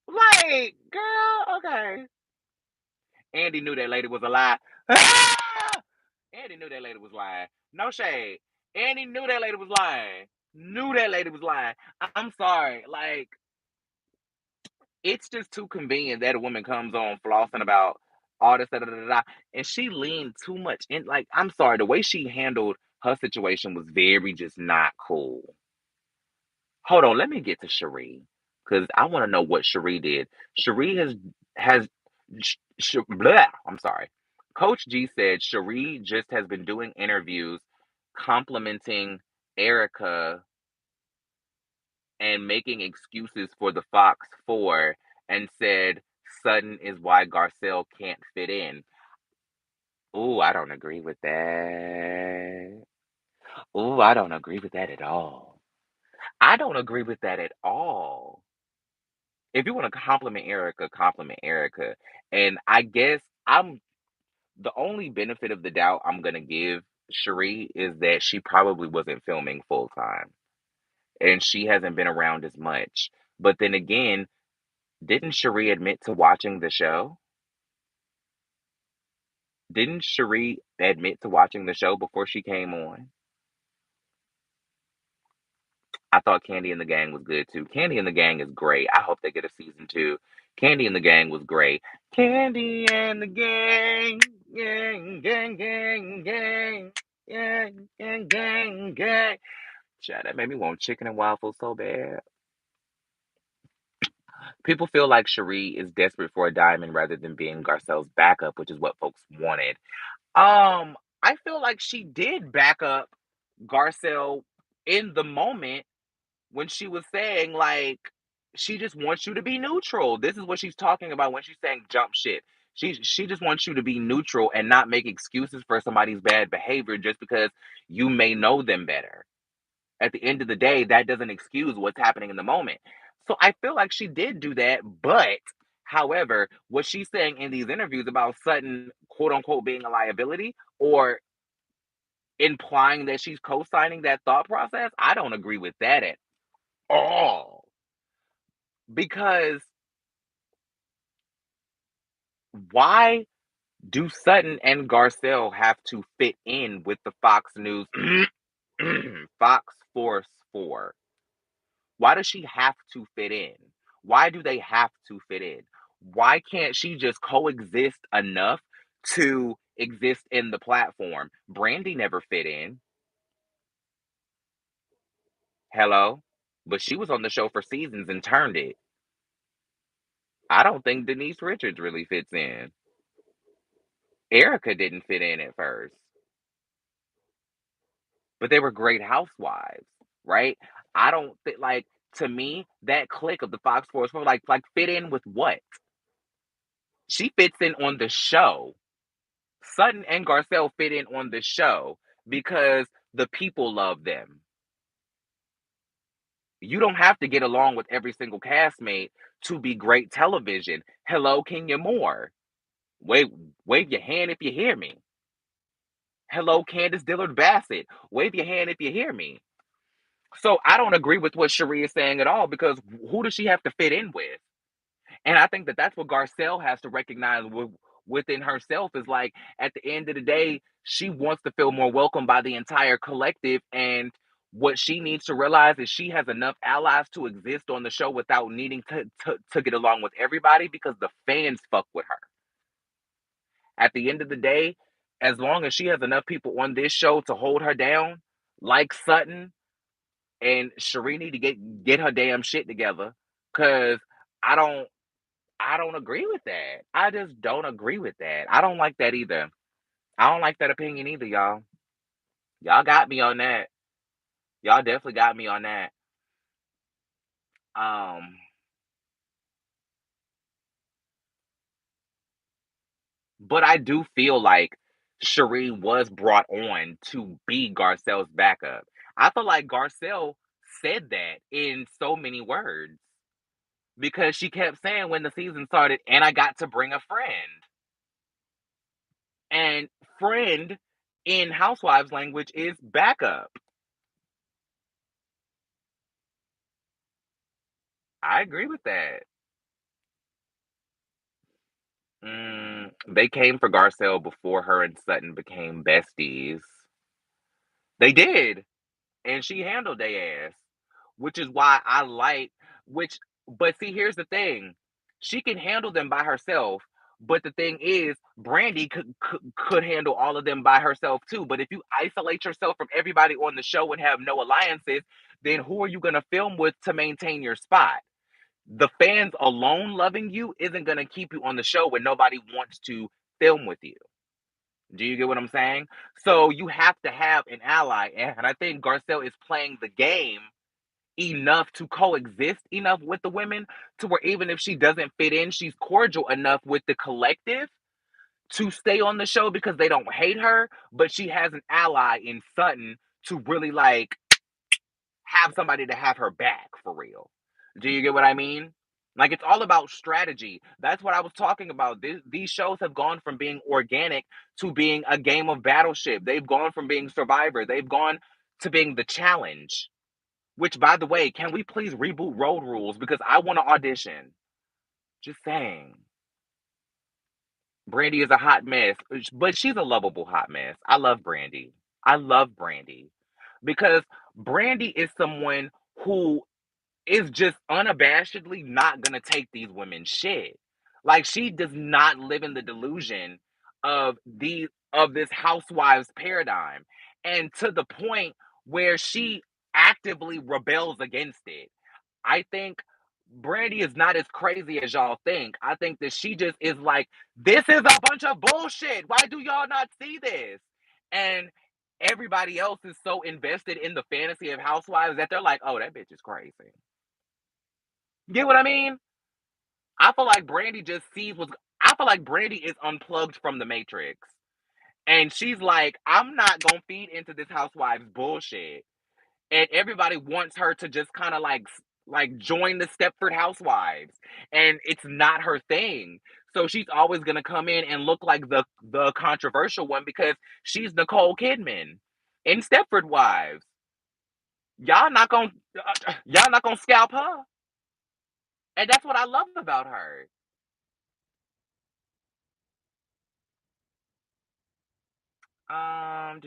Like, girl, okay. Andy knew that lady was a lie. Andy knew that lady was lying. No shade. Andy knew that lady was lying. Knew that lady was lying. I'm sorry. Like, it's just too convenient that a woman comes on flossing about all this, da, da, da, da, and she leaned too much in. Like, I'm sorry, the way she handled her situation was very just not cool. Hold on, let me get to Cherie because I want to know what Cherie did. Cherie has blah, I'm sorry. Coach G said Cherie just has been doing interviews complimenting Erica and making excuses for the Fox 4 and said Sutton is why Garcelle can't fit in. Ooh, I don't agree with that. Ooh, I don't agree with that at all. I don't agree with that at all. If you want to compliment Erica, compliment Erica. And I guess I'm the only benefit of the doubt I'm gonna give Cherie is that she probably wasn't filming full time and she hasn't been around as much. But then again, didn't Cherie admit to watching the show? Didn't Cherie admit to watching the show before she came on? I thought Candy and the Gang was good too. Candy and the Gang is great. I hope they get a season two. Candy and the Gang was great. Candy and the Gang, gang, gang, gang, gang, gang, gang, gang, gang. Child, that made me want chicken and waffles so bad. People feel like Cherie is desperate for a diamond rather than being Garcelle's backup, which is what folks wanted. I feel like she did back up Garcelle in the moment when she was saying like she just wants you to be neutral. This is what she's talking about when she's saying jump ship. She just wants you to be neutral and not make excuses for somebody's bad behavior just because you may know them better. At the end of the day, that doesn't excuse what's happening in the moment. So I feel like she did do that, but however, what she's saying in these interviews about Sutton quote unquote being a liability or implying that she's co-signing that thought process, I don't agree with that at all. Because why Do Sutton and Garcelle have to fit in with the Fox News Fox Force 4? Why does she have to fit in? Why do they have to fit in? Why can't she just coexist enough to exist in the platform? Brandy never fit in. Hello? But she was on the show for seasons and turned it. I don't think Denise Richards really fits in. Erica didn't fit in at first, but they were great housewives, right? I don't think like to me that clique of the Fox Force were like fit in with what? She fits in on the show. Sutton and Garcelle fit in on the show because the people love them. You don't have to get along with every single castmate to be great television. Hello, Kenya Moore. Wave, wave your hand if you hear me. Hello, Candace Dillard Bassett. Wave your hand if you hear me. So I don't agree with what Cherie is saying at all because who does she have to fit in with? And I think that that's what Garcelle has to recognize within herself is like at the end of the day, she wants to feel more welcome by the entire collective. And what she needs to realize is she has enough allies to exist on the show without needing to get along with everybody because the fans fuck with her. At the end of the day, as long as she has enough people on this show to hold her down, like Sutton and Cherie need to get her damn shit together. Cause I don't I don't agree with that. I just don't agree with that. I don't like that either. I don't like that opinion either, y'all. Y'all got me on that. Y'all definitely got me on that. Um, but I do feel like Cherie was brought on to be Garcelle's backup. I feel like Garcelle said that in so many words because she kept saying when the season started, and I got to bring a friend. And friend in Housewives language is backup. I agree with that. They came for Garcelle before her and Sutton became besties. They did, and she handled their ass, which is why I like. Which, but see, here's the thing: she can handle them by herself. But the thing is, Brandy could handle all of them by herself too. But if you isolate yourself from everybody on the show and have no alliances, then who are you going to film with to maintain your spot? The fans alone loving you isn't going to keep you on the show when nobody wants to film with you. Do you get what I'm saying? So you have to have an ally. And I think Garcelle is playing the game enough to coexist enough with the women to where even if she doesn't fit in, she's cordial enough with the collective to stay on the show because they don't hate her, but she has an ally in Sutton to really like have somebody to have her back for real. Do you get what I mean? Like it's all about strategy. That's what I was talking about. These shows have gone from being organic to being a game of battleship. They've gone from being Survivor. They've gone to being the challenge. Which, by the way, can we please reboot Road Rules because I want to audition? Just saying. Brandy is a hot mess, but she's a lovable hot mess. I love Brandy. I love Brandy because Brandy is someone who is just unabashedly not gonna take these women's shit. Like she does not live in the delusion of this housewives paradigm. And to the point where she actively rebels against it. I think Brandy is not as crazy as y'all think. I think that she just is like, this is a bunch of bullshit. Why do y'all not see this? And everybody else is so invested in the fantasy of housewives that they're like, oh, that bitch is crazy. Get what I mean? I feel like Brandy just sees what's. I feel like Brandy is unplugged from the Matrix, and she's like, "I'm not gonna feed into this housewives bullshit." And everybody wants her to just kind of like join the Stepford Housewives, and it's not her thing. So she's always gonna come in and look like the controversial one because she's Nicole Kidman in Stepford Wives. Y'all not gonna y'all not gonna scalp her, and that's what I love about her. I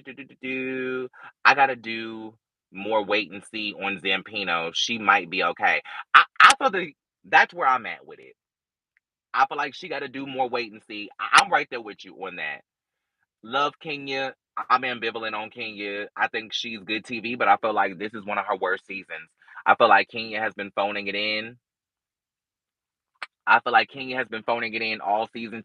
gotta do more wait and see on Zampino. She might be okay. I feel that's where I'm at with it. I feel like she got to do more wait and see. I'm right there with you on that. Love Kenya. I'm ambivalent on Kenya. I think she's good TV, but I feel like this is one of her worst seasons. I feel like Kenya has been phoning it in. I feel like Kenya has been phoning it in all season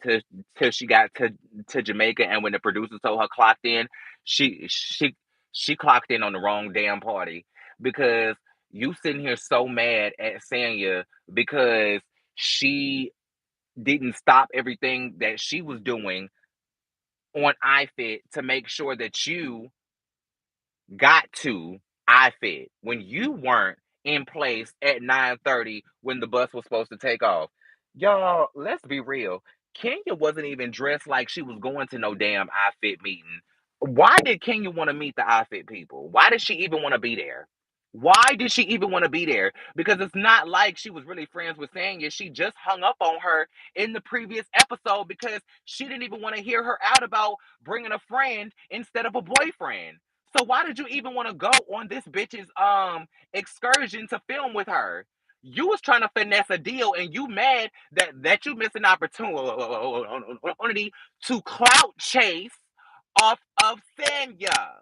till she got to Jamaica, and when the producers told her clocked in, she she she clocked in on the wrong damn party because you sitting here so mad at Sanya because she didn't stop everything that she was doing on iFit to make sure that you got to iFit when you weren't in place at 9:30 when the bus was supposed to take off. Y'all, let's be real. Kenya wasn't even dressed like she was going to no damn iFit meeting. Why did Kenya want to meet the iFit people? Why did she even want to be there? Why did she even want to be there? Because it's not like she was really friends with Sanya. She just hung up on her in the previous episode because she didn't even want to hear her out about bringing a friend instead of a boyfriend. So why did you even want to go on this bitch's excursion to film with her? You was trying to finesse a deal, and you mad that you missed an opportunity to clout chase off of Sanya.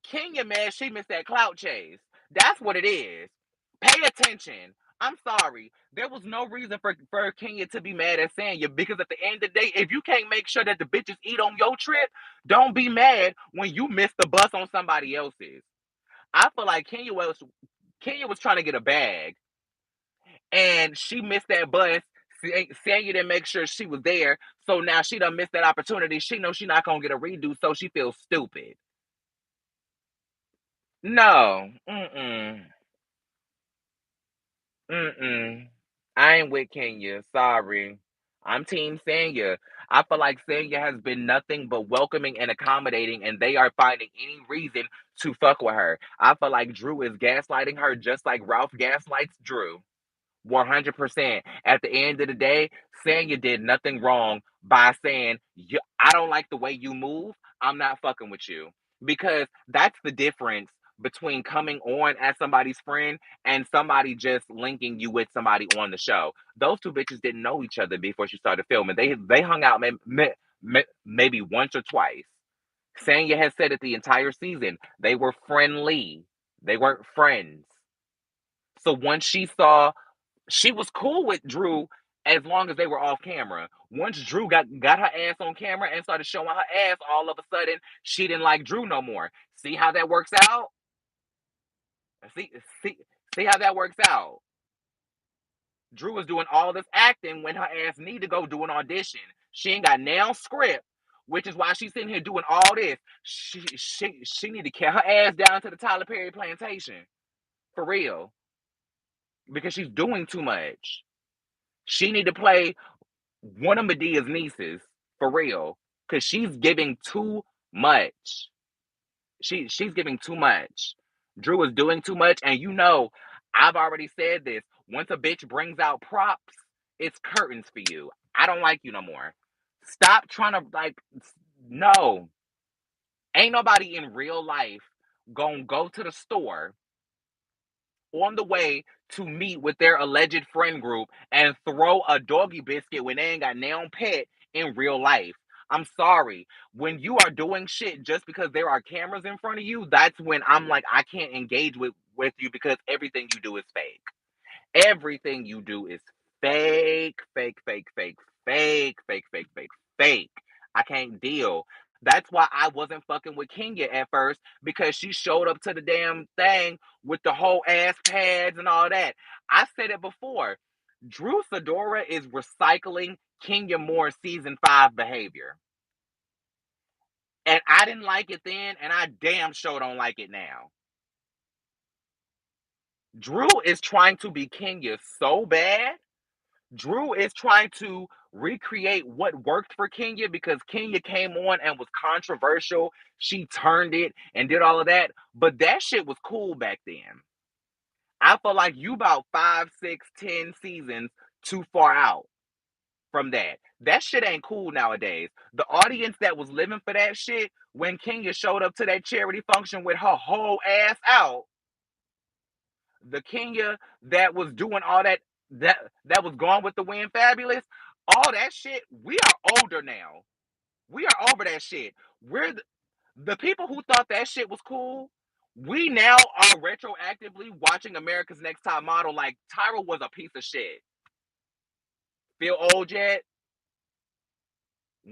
Kenya mad she missed that clout chase. That's what it is. Pay attention. I'm sorry. There was no reason for Kenya to be mad at Sanya because at the end of the day, if you can't make sure that the bitches eat on your trip, don't be mad when you miss the bus on somebody else's. I feel like Kenya was trying to get a bag and she missed that bus. Sanya didn't make sure she was there, so now she done missed that opportunity. She knows she's not gonna get a redo, so she feels stupid. No, mm-mm. I ain't with Kenya. Sorry. I'm Team Sanya. I feel like Sanya has been nothing but welcoming and accommodating, and they are finding any reason to fuck with her. I feel like Drew is gaslighting her just like Ralph gaslights Drew. 100%. At the end of the day, Sanya did nothing wrong by saying, I don't like the way you move. I'm not fucking with you. Because that's the difference between coming on as somebody's friend and somebody just linking you with somebody on the show. Those two bitches didn't know each other before she started filming. They hung out maybe once or twice. Sanya has said it the entire season. They were friendly. They weren't friends. So once she was cool with Drew as long as they were off camera. Once Drew got her ass on camera and started showing her ass, all of a sudden she didn't like Drew no more. See how that works out? See see see how that works out? Drew was doing all this acting when her ass need to go do an audition. She ain't got now script, which is why she's sitting here doing all this. She need to carry her ass down to the Tyler Perry plantation for real because she's doing too much. She need to play one of Medea's nieces for real, because she's giving too much. She's giving too much. Drew is doing too much, and I've already said this. Once a bitch brings out props, it's curtains for you. I don't like you no more. Stop trying to no. Ain't nobody in real life gonna go to the store on the way to meet with their alleged friend group and throw a doggy biscuit when they ain't got no pet in real life. I'm sorry. When you are doing shit just because there are cameras in front of you, that's when I'm like, I can't engage with you because everything you do is fake. Everything you do is fake, fake, fake, fake, fake, fake, fake, fake, fake. I can't deal. That's why I wasn't fucking with Kenya at first because she showed up to the damn thing with the whole ass pads and all that. I said it before. Drew Sidora is recycling Kenya Moore's season 5 behavior. And I didn't like it then, and I damn sure don't like it now. Drew is trying to be Kenya so bad. Drew is trying to recreate what worked for Kenya because Kenya came on and was controversial. She turned it and did all of that. But that shit was cool back then. I feel like you about 5, 6, 10 seasons too far out from that. That shit ain't cool nowadays. The audience that was living for that shit when Kenya showed up to that charity function with her whole ass out, the Kenya that was doing all that was gone with the wind fabulous, all that shit, we are older now. We are over that shit. We're the people who thought that shit was cool. We now are retroactively watching America's Next Top Model like Tyra was a piece of shit. Feel old yet?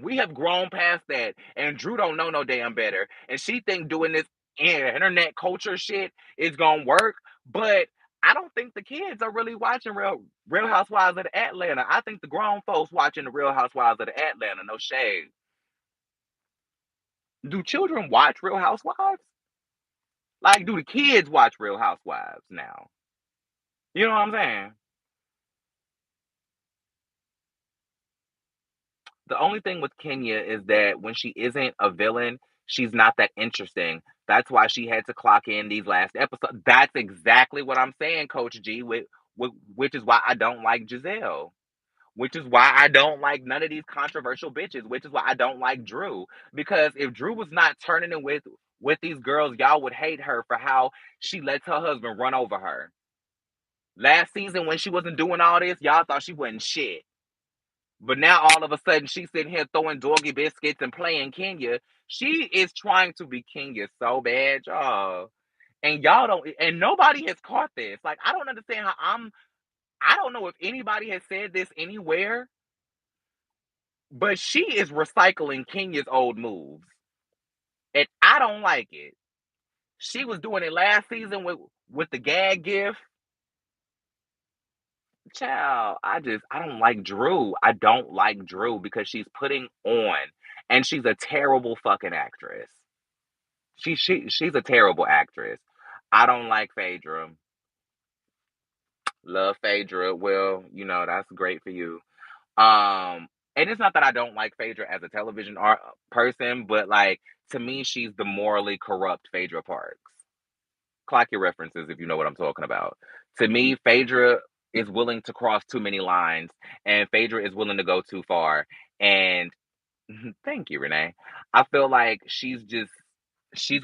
We have grown past that, and Drew don't know no damn better. And she think doing this internet culture shit is gonna work, but I don't think the kids are really watching Real Housewives of Atlanta. I think the grown folks watching the Real Housewives of Atlanta. No shade. Do children watch Real Housewives? Like, do the kids watch Real Housewives now? You know what I'm saying? The only thing with Kenya is that when she isn't a villain, she's not that interesting. That's why she had to clock in these last episodes. That's exactly what I'm saying, Coach G, which is why I don't like Giselle. Which is why I don't like none of these controversial bitches. Which is why I don't like Drew. Because if Drew was not turning it with these girls, y'all would hate her for how she lets her husband run over her. Last season when she wasn't doing all this, y'all thought she wasn't shit. But now all of a sudden she's sitting here throwing doggy biscuits and playing Kenya. She is trying to be Kenya so bad, y'all. And y'all don't, and nobody has caught this. Like, I don't understand how I don't know if anybody has said this anywhere, but she is recycling Kenya's old moves. And I don't like it. She was doing it last season with the gag gift. Child, I don't like Drew. I don't like Drew because she's putting on, and she's a terrible fucking actress. She's a terrible actress. I don't like Phaedra. Love Phaedra. Well, that's great for you. And it's not that I don't like Phaedra as a television art person, but like to me, she's the morally corrupt Phaedra Parks. Clock your references if you know what I'm talking about. To me, Phaedra is willing to cross too many lines, and Phaedra is willing to go too far. And thank you, Renee. I feel like she's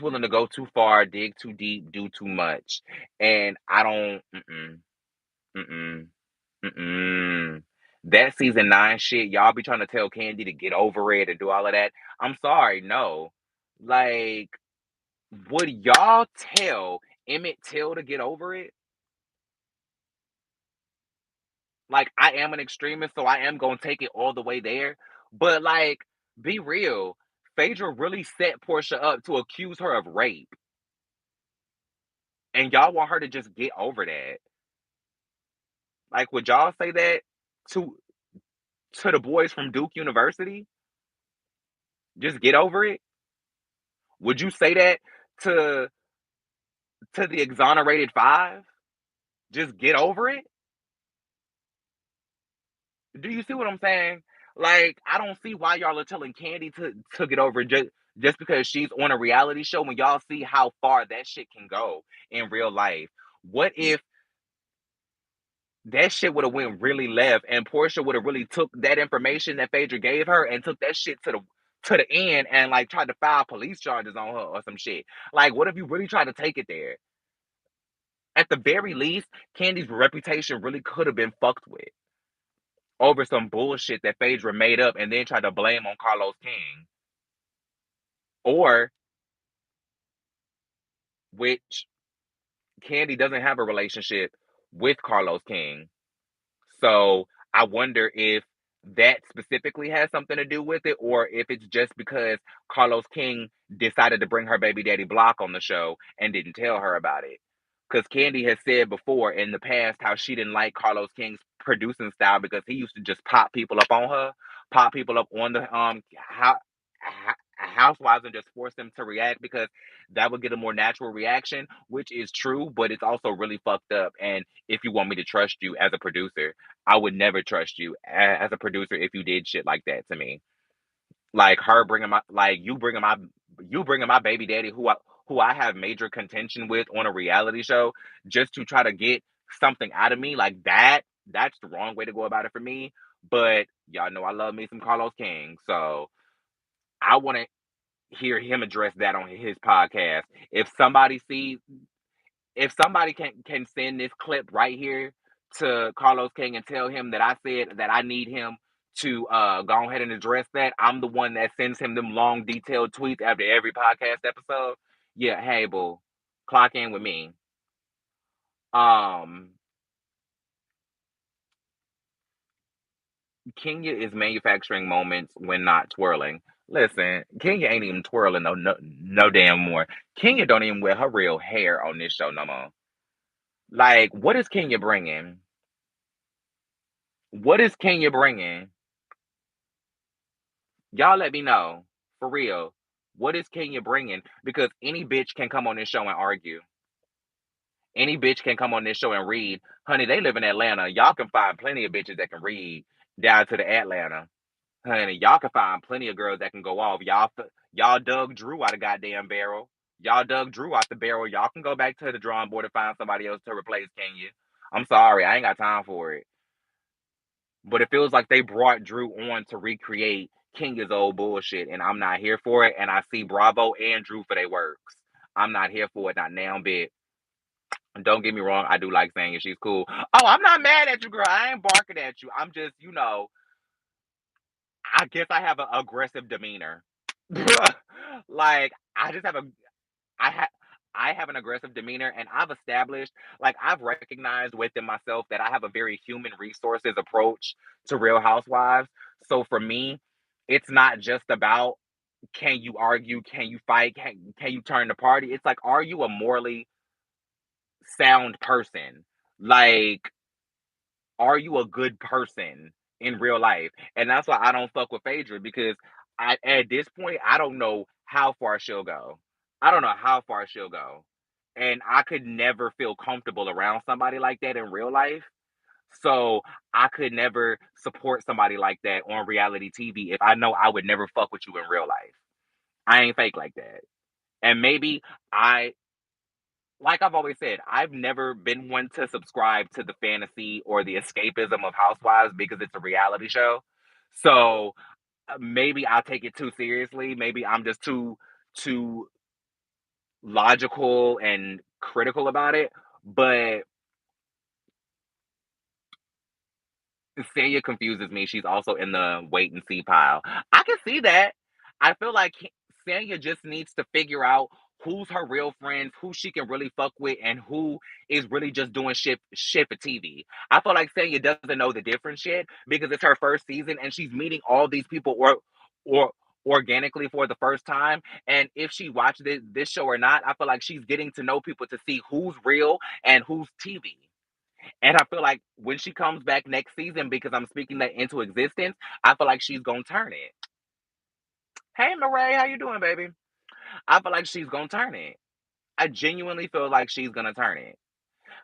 willing to go too far, dig too deep, do too much, and I don't. Mm-mm, mm-mm. That season 9 shit, y'all be trying to tell Candy to get over it and do all of that. I'm sorry, no. Like, would y'all tell Emmett Till to get over it? Like, I am an extremist, so I am gonna take it all the way there. But like, be real. Phaedra really set Portia up to accuse her of rape. And y'all want her to just get over that. Like, would y'all say that to the boys from Duke University? Just get over it? Would you say that to the exonerated five? Just get over it? Do you see what I'm saying? Like, I don't see why y'all are telling Candy to get over it just because she's on a reality show when y'all see how far that shit can go in real life. What if that shit would have went really left and Portia would have really took that information that Phaedra gave her and took that shit to the end and like tried to file police charges on her or some shit. Like, what if you really tried to take it there? At the very least, Candy's reputation really could have been fucked with over some bullshit that Phaedra made up and then tried to blame on Carlos King. Or which Candy doesn't have a relationship with Carlos King. So I wonder if that specifically has something to do with it, or if it's just because Carlos King decided to bring her baby daddy Block on the show and didn't tell her about it. Because Candy has said before in the past how she didn't like Carlos King's producing style because he used to just pop people up on her, pop people up on the housewives and just force them to react because that would get a more natural reaction, which is true, but it's also really fucked up. And if you want me to trust you as a producer, I would never trust you as a producer if you did shit like that to me. Like her bringing my like you bringing my baby daddy who I have major contention with on a reality show just to try to get something out of me like that. That's the wrong way to go about it for me. But y'all know I love me some Carlos King, so I want to hear him address that on his podcast. If somebody sees, if somebody can send this clip right here to Carlos King and tell him that I said that I need him to go ahead and address that, I'm the one that sends him them long detailed tweets after every podcast episode. Yeah, hey boo, clock in with me. Um, Kenya is manufacturing moments when not twirling. Listen, Kenya ain't even twirling no damn more. Kenya don't even wear her real hair on this show no more. Like, what is Kenya bringing? What is Kenya bringing? Y'all let me know. For real. What is Kenya bringing? Because any bitch can come on this show and argue. Any bitch can come on this show and read. Honey, they live in Atlanta. Y'all can find plenty of bitches that can read down to the Atlanta. Honey, y'all can find plenty of girls that can go off. Y'all dug Drew out of goddamn barrel. Y'all dug Drew out the barrel. Y'all can go back to the drawing board and find somebody else to replace Kenya. I'm sorry, I ain't got time for it. But it feels like they brought Drew on to recreate Kenya's old bullshit, and I'm not here for it. And I see Bravo and Drew for their works. I'm not here for it, not now bit. Don't get me wrong, I do like saying she's cool. Oh, I'm not mad at you, girl. I ain't barking at you. I'm just, I guess I have an aggressive demeanor. Like I just have a I have I have an aggressive demeanor, and I've established, like I've recognized within myself that I have a very human resources approach to Real Housewives. So for me, it's not just about can you argue, can you fight, can you turn the party? It's like, are you a morally sound person? Like, are you a good person in real life? And that's why I don't fuck with Phaedra, because at this point I don't know how far she'll go. I don't know how far she'll go. And I could never feel comfortable around somebody like that in real life. So I could never support somebody like that on reality TV if I know I would never fuck with you in real life. I ain't fake like that. And maybe I like I've always said, I've never been one to subscribe to the fantasy or the escapism of Housewives because it's a reality show. So maybe I'll take it too seriously. Maybe I'm just too logical and critical about it. But Sanya confuses me. She's also in the wait and see pile. I can see that. I feel like Sanya just needs to figure out who's her real friends, who she can really fuck with, and who is really just doing shit for TV. I feel like Sanya doesn't know the difference yet because it's her first season and she's meeting all these people or organically for the first time. And if she watched this show or not, I feel like she's getting to know people to see who's real and who's TV. And I feel like when she comes back next season, because I'm speaking that into existence, I feel like she's gonna turn it. Hey, Marae, how you doing, baby? I feel like she's gonna turn it. I genuinely feel like she's gonna turn it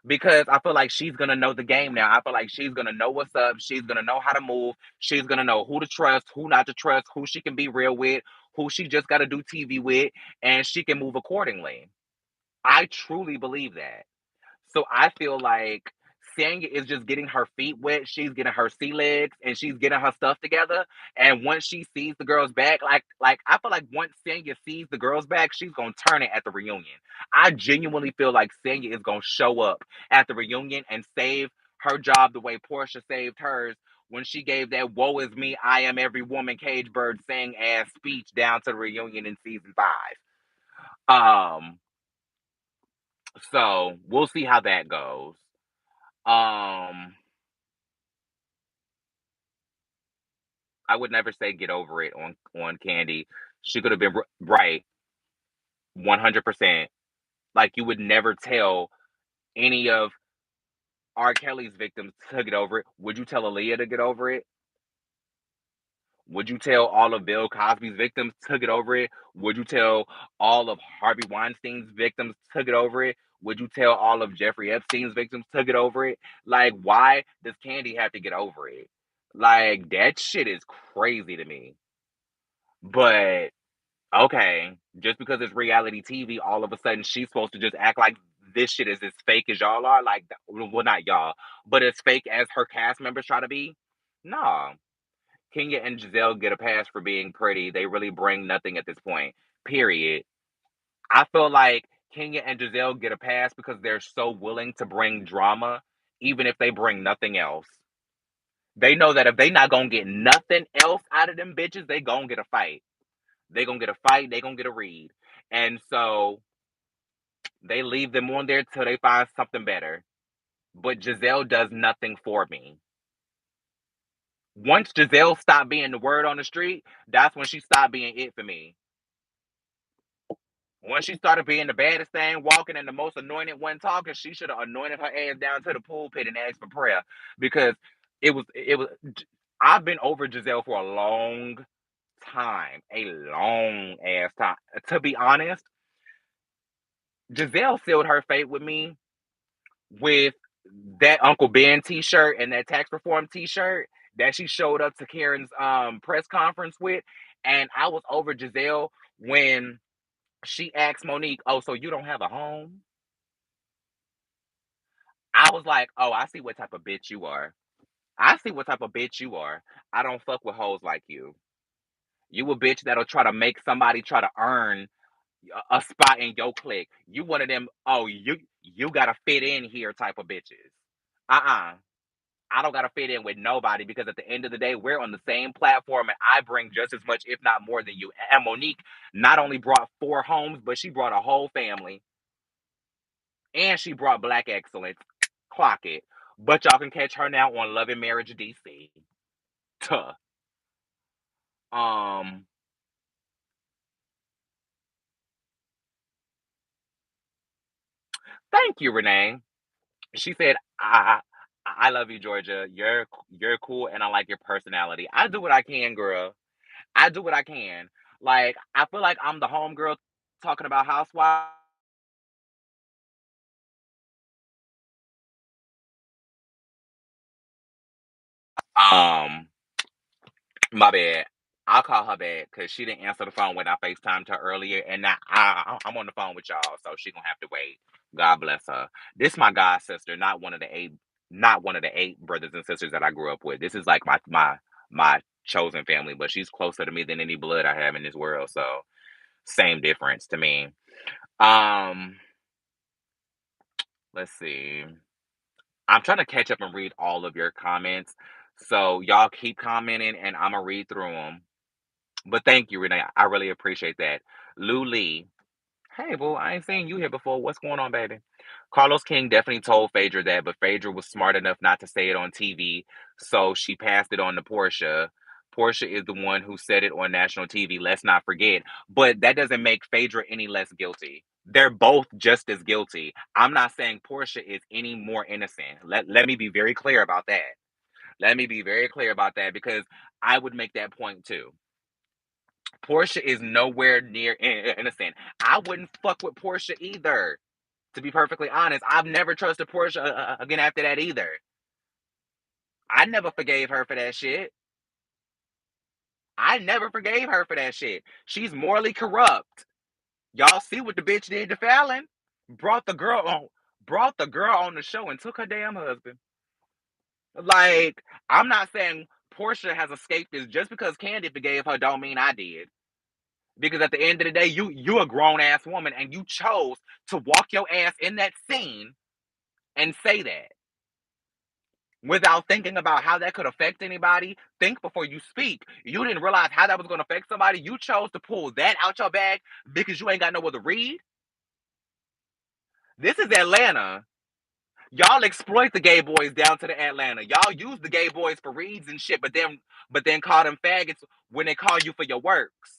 because I feel like she's gonna know the game now. I feel like she's gonna know what's up. She's gonna know how to move. She's gonna know who to trust, who not to trust, who she can be real with, who she just got to do TV with, and she can move accordingly. I truly believe that. So I feel like Sanya is just getting her feet wet. She's getting her sea legs and she's getting her stuff together. And once she sees the girls back, like I feel like once Sanya sees the girls back, she's gonna turn it at the reunion. I genuinely feel like Sanya is gonna show up at the reunion and save her job the way Portia saved hers when she gave that "Woe is me, I am every woman" Cage Bird sang ass speech down to the reunion in season 5. So we'll see how that goes. Um, I would never say get over it on Candy. She could have been right, 100%. Like you would never tell any of R. Kelly's victims to get over it. Would you tell Aaliyah to get over it? Would you tell all of Bill Cosby's victims to get over it? Would you tell all of Harvey Weinstein's victims to get over it? Would you tell all of Jeffrey Epstein's victims to get over it? Like, why does Candy have to get over it? Like, that shit is crazy to me. But okay, just because it's reality TV, all of a sudden she's supposed to just act like this shit is as fake as y'all are. Like, well, not y'all, but as fake as her cast members try to be. Nah. Kenya and Giselle get a pass for being pretty. They really bring nothing at this point. Period. I feel like Kenya and Giselle get a pass because they're so willing to bring drama, even if they bring nothing else. They know that if they not gonna get nothing else out of them bitches, they gonna get a fight. They gonna get a fight. They gonna get a read, and so they leave them on there till they find something better. But Giselle does nothing for me. Once Giselle stopped being the word on the street, that's when she stopped being it for me. Once she started being the baddest thing walking and the most anointed one talking, she should have anointed her ass down to the pulpit and asked for prayer because it was. I've been over Giselle for a long time, a long ass time. To be honest, Giselle sealed her fate with me with that Uncle Ben T-shirt and that tax reform T-shirt that she showed up to Karen's press conference with, and I was over Giselle when she asked Monique, "Oh, so you don't have a home?" I was like, "Oh, I see what type of bitch you are. I see what type of bitch you are. I don't fuck with hoes like you. You a bitch that'll try to make somebody try to earn a spot in your clique. You one of them, oh, you gotta fit in here type of bitches. Uh-uh. I don't gotta fit in with nobody because at the end of the day, we're on the same platform and I bring just as much, if not more than you." And Monique not only brought 4 homes, but she brought a whole family. And she brought black excellence. Clock it. But y'all can catch her now on Love and Marriage DC. Tuh. Um, Thank you, Renee. She said, I love you, Georgia. You're cool and I like your personality. I do what I can, girl. I do what I can. Like, I feel like I'm the homegirl talking about Housewives. Um, my bad. I'll call her back because she didn't answer the phone when I FaceTimed her earlier, and now I'm on the phone with y'all, so she gonna have to wait. God bless her. This my god sister, not one of the 8 brothers and sisters that I grew up with. This is like my chosen family, but she's closer to me than any blood I have in this world. So same difference to me. Um, let's see. I'm trying to catch up and read all of your comments, so y'all keep commenting, and I'm gonna read through them. But thank you, Renee. I really appreciate that. Lou Lee. Hey, boo, I ain't seen you here before. What's going on, baby? Carlos King definitely told Phaedra that, but Phaedra was smart enough not to say it on TV, so she passed it on to Portia. Portia is the one who said it on national TV, let's not forget. But that doesn't make Phaedra any less guilty. They're both just as guilty. I'm not saying Portia is any more innocent. Let me be very clear about that. Let me be very clear about that because I would make that point too. Portia is nowhere near innocent. I wouldn't fuck with Portia either. To be perfectly honest, I've never trusted Portia again after that either. I never forgave her for that shit. I never forgave her for that shit. She's morally corrupt. Y'all see what the bitch did to Fallon? Brought the girl on, brought the girl on the show and took her damn husband. Like, I'm not saying Portia has escaped this just because Candy forgave her. Don't mean I did. Because at the end of the day, you a grown ass woman and you chose to walk your ass in that scene and say that without thinking about how that could affect anybody. Think before you speak. You didn't realize how that was going to affect somebody. You chose to pull that out your bag because you ain't got nowhere to read. This is Atlanta. Y'all exploit the gay boys down to the Atlanta. Y'all use the gay boys for reads and shit, but then call them faggots when they call you for your works.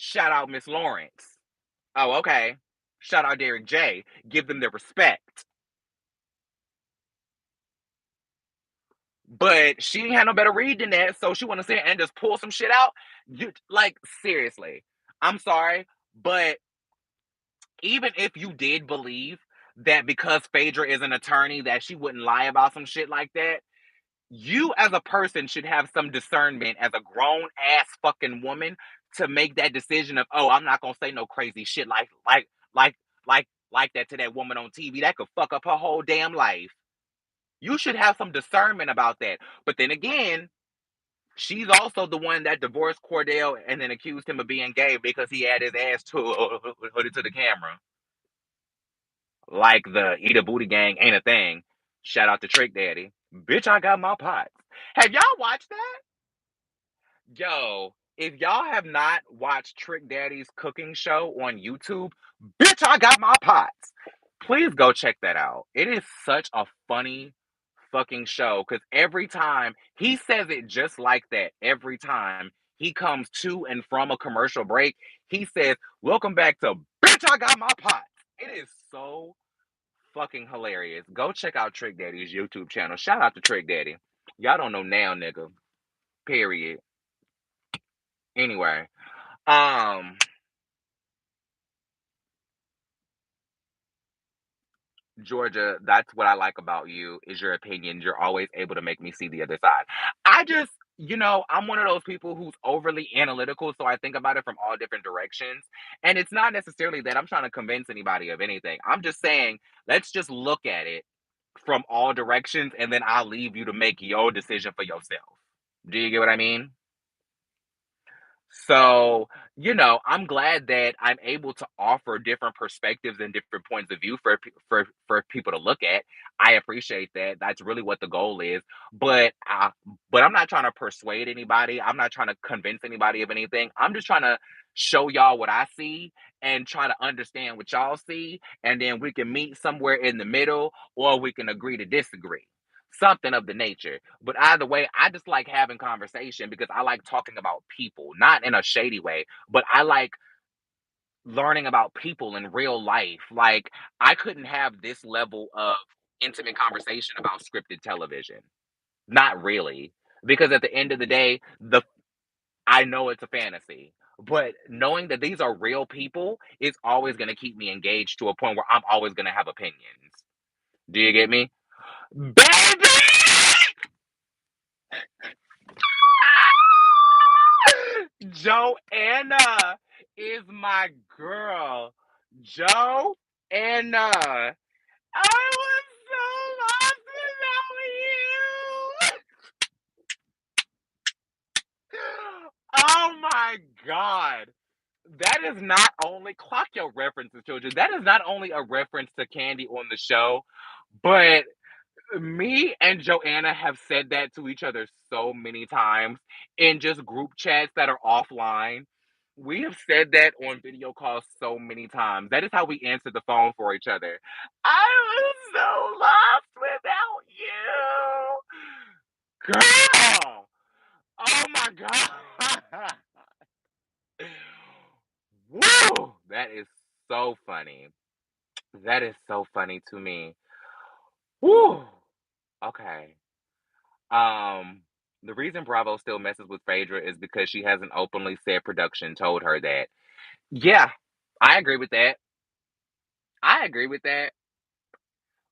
Shout out Miss Lawrence. Oh, okay. Shout out Derek J. Give them their respect. But she ain't had no better read than that, so she wanna sit and just pull some shit out. You like seriously. I'm sorry, but even if you did believe that because Phaedra is an attorney that she wouldn't lie about some shit like that, you as a person should have some discernment as a grown ass fucking woman to make that decision of, oh, I'm not gonna say no crazy shit like like like that to that woman on TV. That could fuck up her whole damn life. You should have some discernment about that. But then again, she's also the one that divorced Cordell and then accused him of being gay because he had his ass hooded to the camera. Like the Eat a Booty Gang ain't a thing. Shout out to Trick Daddy. Bitch, I got my pots. Have y'all watched that? Yo, if y'all have not watched Trick Daddy's cooking show on YouTube, bitch, I got my pots. Please go check that out. It is such a funny fucking show because every time he says it just like that, every time he comes to and from a commercial break, he says, "Welcome back to Bitch, I got my pots." It is so fucking hilarious. Go check out Trick Daddy's YouTube channel. Shout out to Trick Daddy. Y'all don't know now, nigga. Period. Anyway, um, Georgia, that's what I like about you is your opinions. You're always able to make me see the other side. I just, I'm one of those people who's overly analytical, so I think about it from all different directions. And it's not necessarily that I'm trying to convince anybody of anything. I'm just saying, let's just look at it from all directions, and then I'll leave you to make your decision for yourself. Do you get what I mean? So, I'm glad that I'm able to offer different perspectives and different points of view for people to look at. I appreciate that. That's really what the goal is. But I'm not trying to persuade anybody. I'm not trying to convince anybody of anything. I'm just trying to show y'all what I see and try to understand what y'all see, and then we can meet somewhere in the middle, or we can agree to disagree. Something of the nature. But either way, I just like having conversation because I like talking about people, not in a shady way, but I like learning about people in real life. Like, I couldn't have this level of intimate conversation about scripted television. Not really. Because at the end of the day, the I know it's a fantasy. But knowing that these are real people is always going to keep me engaged to a point where I'm always going to have opinions. Do you get me? Baby! Joanna is my girl. Joanna. I was so lost without you. Oh my God. That is not only, clock your references, children. That is not only a reference to Candy on the show, but me and Joanna have said that to each other so many times in just group chats that are offline. We have said that on video calls so many times. That is how we answer the phone for each other. I was so lost without you. Girl! Oh my God. Woo! That is so funny. That is so funny to me. Woo! Okay. Um, the reason Bravo still messes with Phaedra is because she hasn't openly said production told her that. Yeah, I agree with that. I agree with that.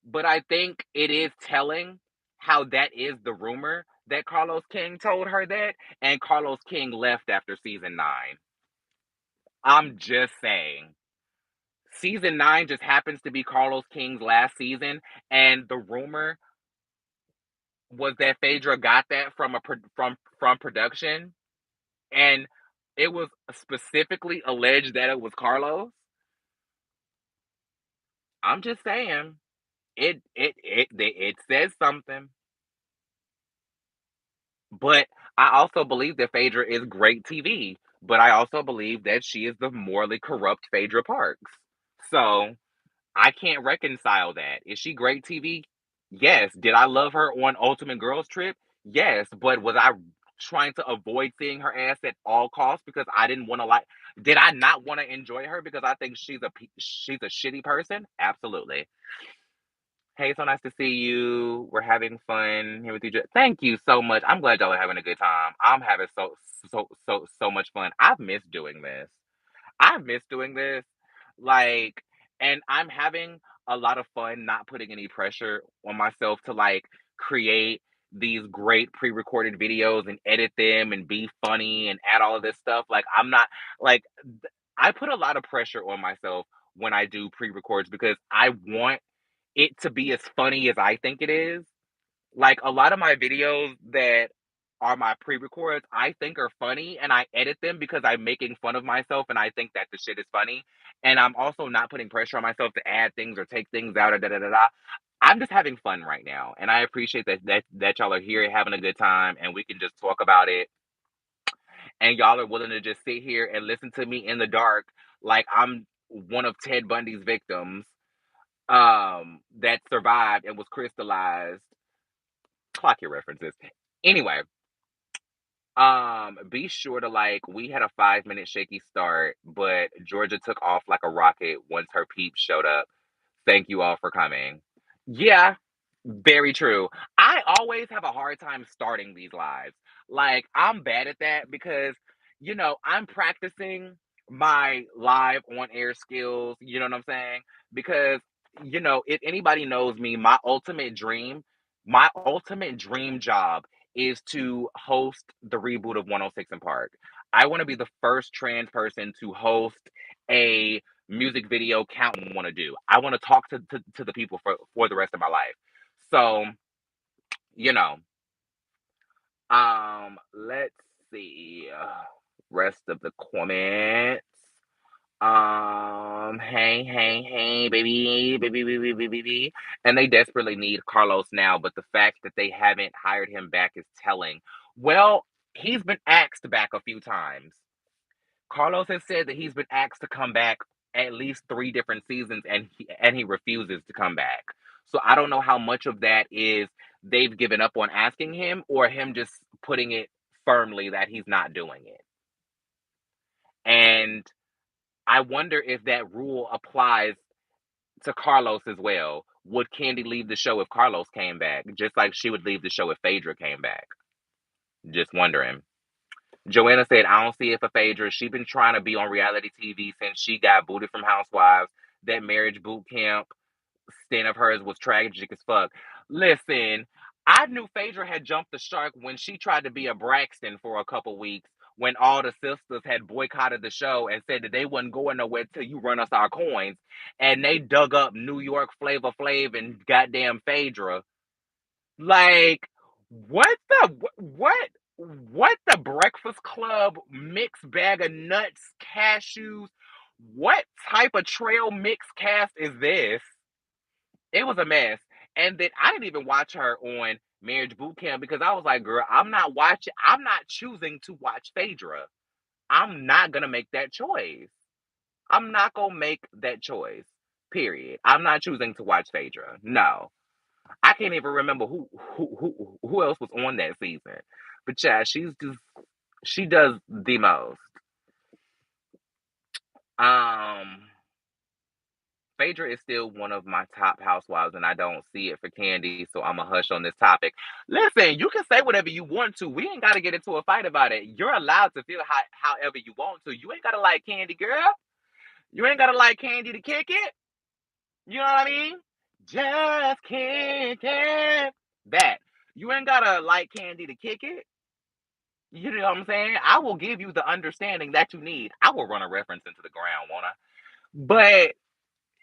But I think it is telling how that is the rumor that Carlos King told her that, and Carlos King left after season 9. I'm just saying. Season 9 just happens to be Carlos King's last season, and the rumor was that Phaedra got that from production, and it was specifically alleged that it was Carlos. I'm just saying, it says something. But I also believe that Phaedra is great TV. But I also believe that she is the morally corrupt Phaedra Parks. So I can't reconcile that. Is she great TV? Yes. Did I love her on Ultimate Girls Trip? Yes. But was I trying to avoid seeing her ass at all costs because I didn't want to like? Did I not want to enjoy her because I think she's a shitty person? Absolutely. Hey, so nice to see you. We're having fun here with you. Thank you so much. I'm glad y'all are having a good time. I'm having so much fun. I've missed doing this. I've missed doing this. Like, and I'm having a lot of fun not putting any pressure on myself to like create these great pre-recorded videos and edit them and be funny and add all of this stuff. Like, I'm not like I put a lot of pressure on myself when I do pre-records because I want it to be as funny as I think it is. Like, a lot of my videos that are my pre-records, I think are funny, and I edit them because I'm making fun of myself, and I think that the shit is funny, and I'm also not putting pressure on myself to add things or take things out or da da da da. I'm just having fun right now, and I appreciate that y'all are here having a good time, and we can just talk about it, and y'all are willing to just sit here and listen to me in the dark like I'm one of Ted Bundy's victims, that survived and was crystallized. Clock your references. Anyway, be sure to like we had a 5 minute shaky start, but Georgia took off like a rocket once her peeps showed up. Thank you all for coming. Yeah, very true. I always have a hard time starting these lives. Like, I'm bad at that because, I'm practicing my live on air skills. You know what I'm saying? Because, if anybody knows me, my ultimate dream job is to host the reboot of 106 in Park. I want to be the first trans person to host a music video count want to do. I want to talk to the people for the rest of my life. So, you know, let's see. Rest of the comments. Hey, hey, hey, baby, baby, baby, baby, baby. And they desperately need Carlos now, but the fact that they haven't hired him back is telling. Well, he's been axed back a few times. Carlos has said that he's been asked to come back at least 3 different seasons, and he refuses to come back. So I don't know how much of that is they've given up on asking him, or him just putting it firmly that he's not doing it. And I wonder if that rule applies to Carlos as well. Would Candy leave the show if Carlos came back, just like she would leave the show if Phaedra came back? Just wondering. Joanna said, I don't see it for Phaedra. She been trying to be on reality TV since she got booted from Housewives. That marriage boot camp stint of hers was tragic as fuck. Listen, I knew Phaedra had jumped the shark when she tried to be a Braxton for a couple weeks when all the sisters had boycotted the show and said that they wasn't going nowhere till you run us our coins. And they dug up New York Flavor Flav and goddamn Phaedra. Like, what the Breakfast Club mixed bag of nuts, cashews? What type of trail mix cast is this? It was a mess. And then I didn't even watch her on Marriage Boot Camp because I was like, girl, I'm not choosing to watch Phaedra. I'm not gonna make that choice. I'm not gonna make that choice. Period. I'm not choosing to watch Phaedra. No. I can't even remember who else was on that season. But yeah, she does the most. Um Phaedra is still one of my top housewives, and I don't see it for Candy, so I'm a hush on this topic. Listen, you can say whatever you want to. We ain't got to get into a fight about it. You're allowed to feel however you want to. You ain't got to like Candy, girl. You ain't got to like Candy to kick it. You know what I mean? Just kick it. That. You ain't got to like Candy to kick it. You know what I'm saying? I will give you the understanding that you need. I will run a reference into the ground, won't I? But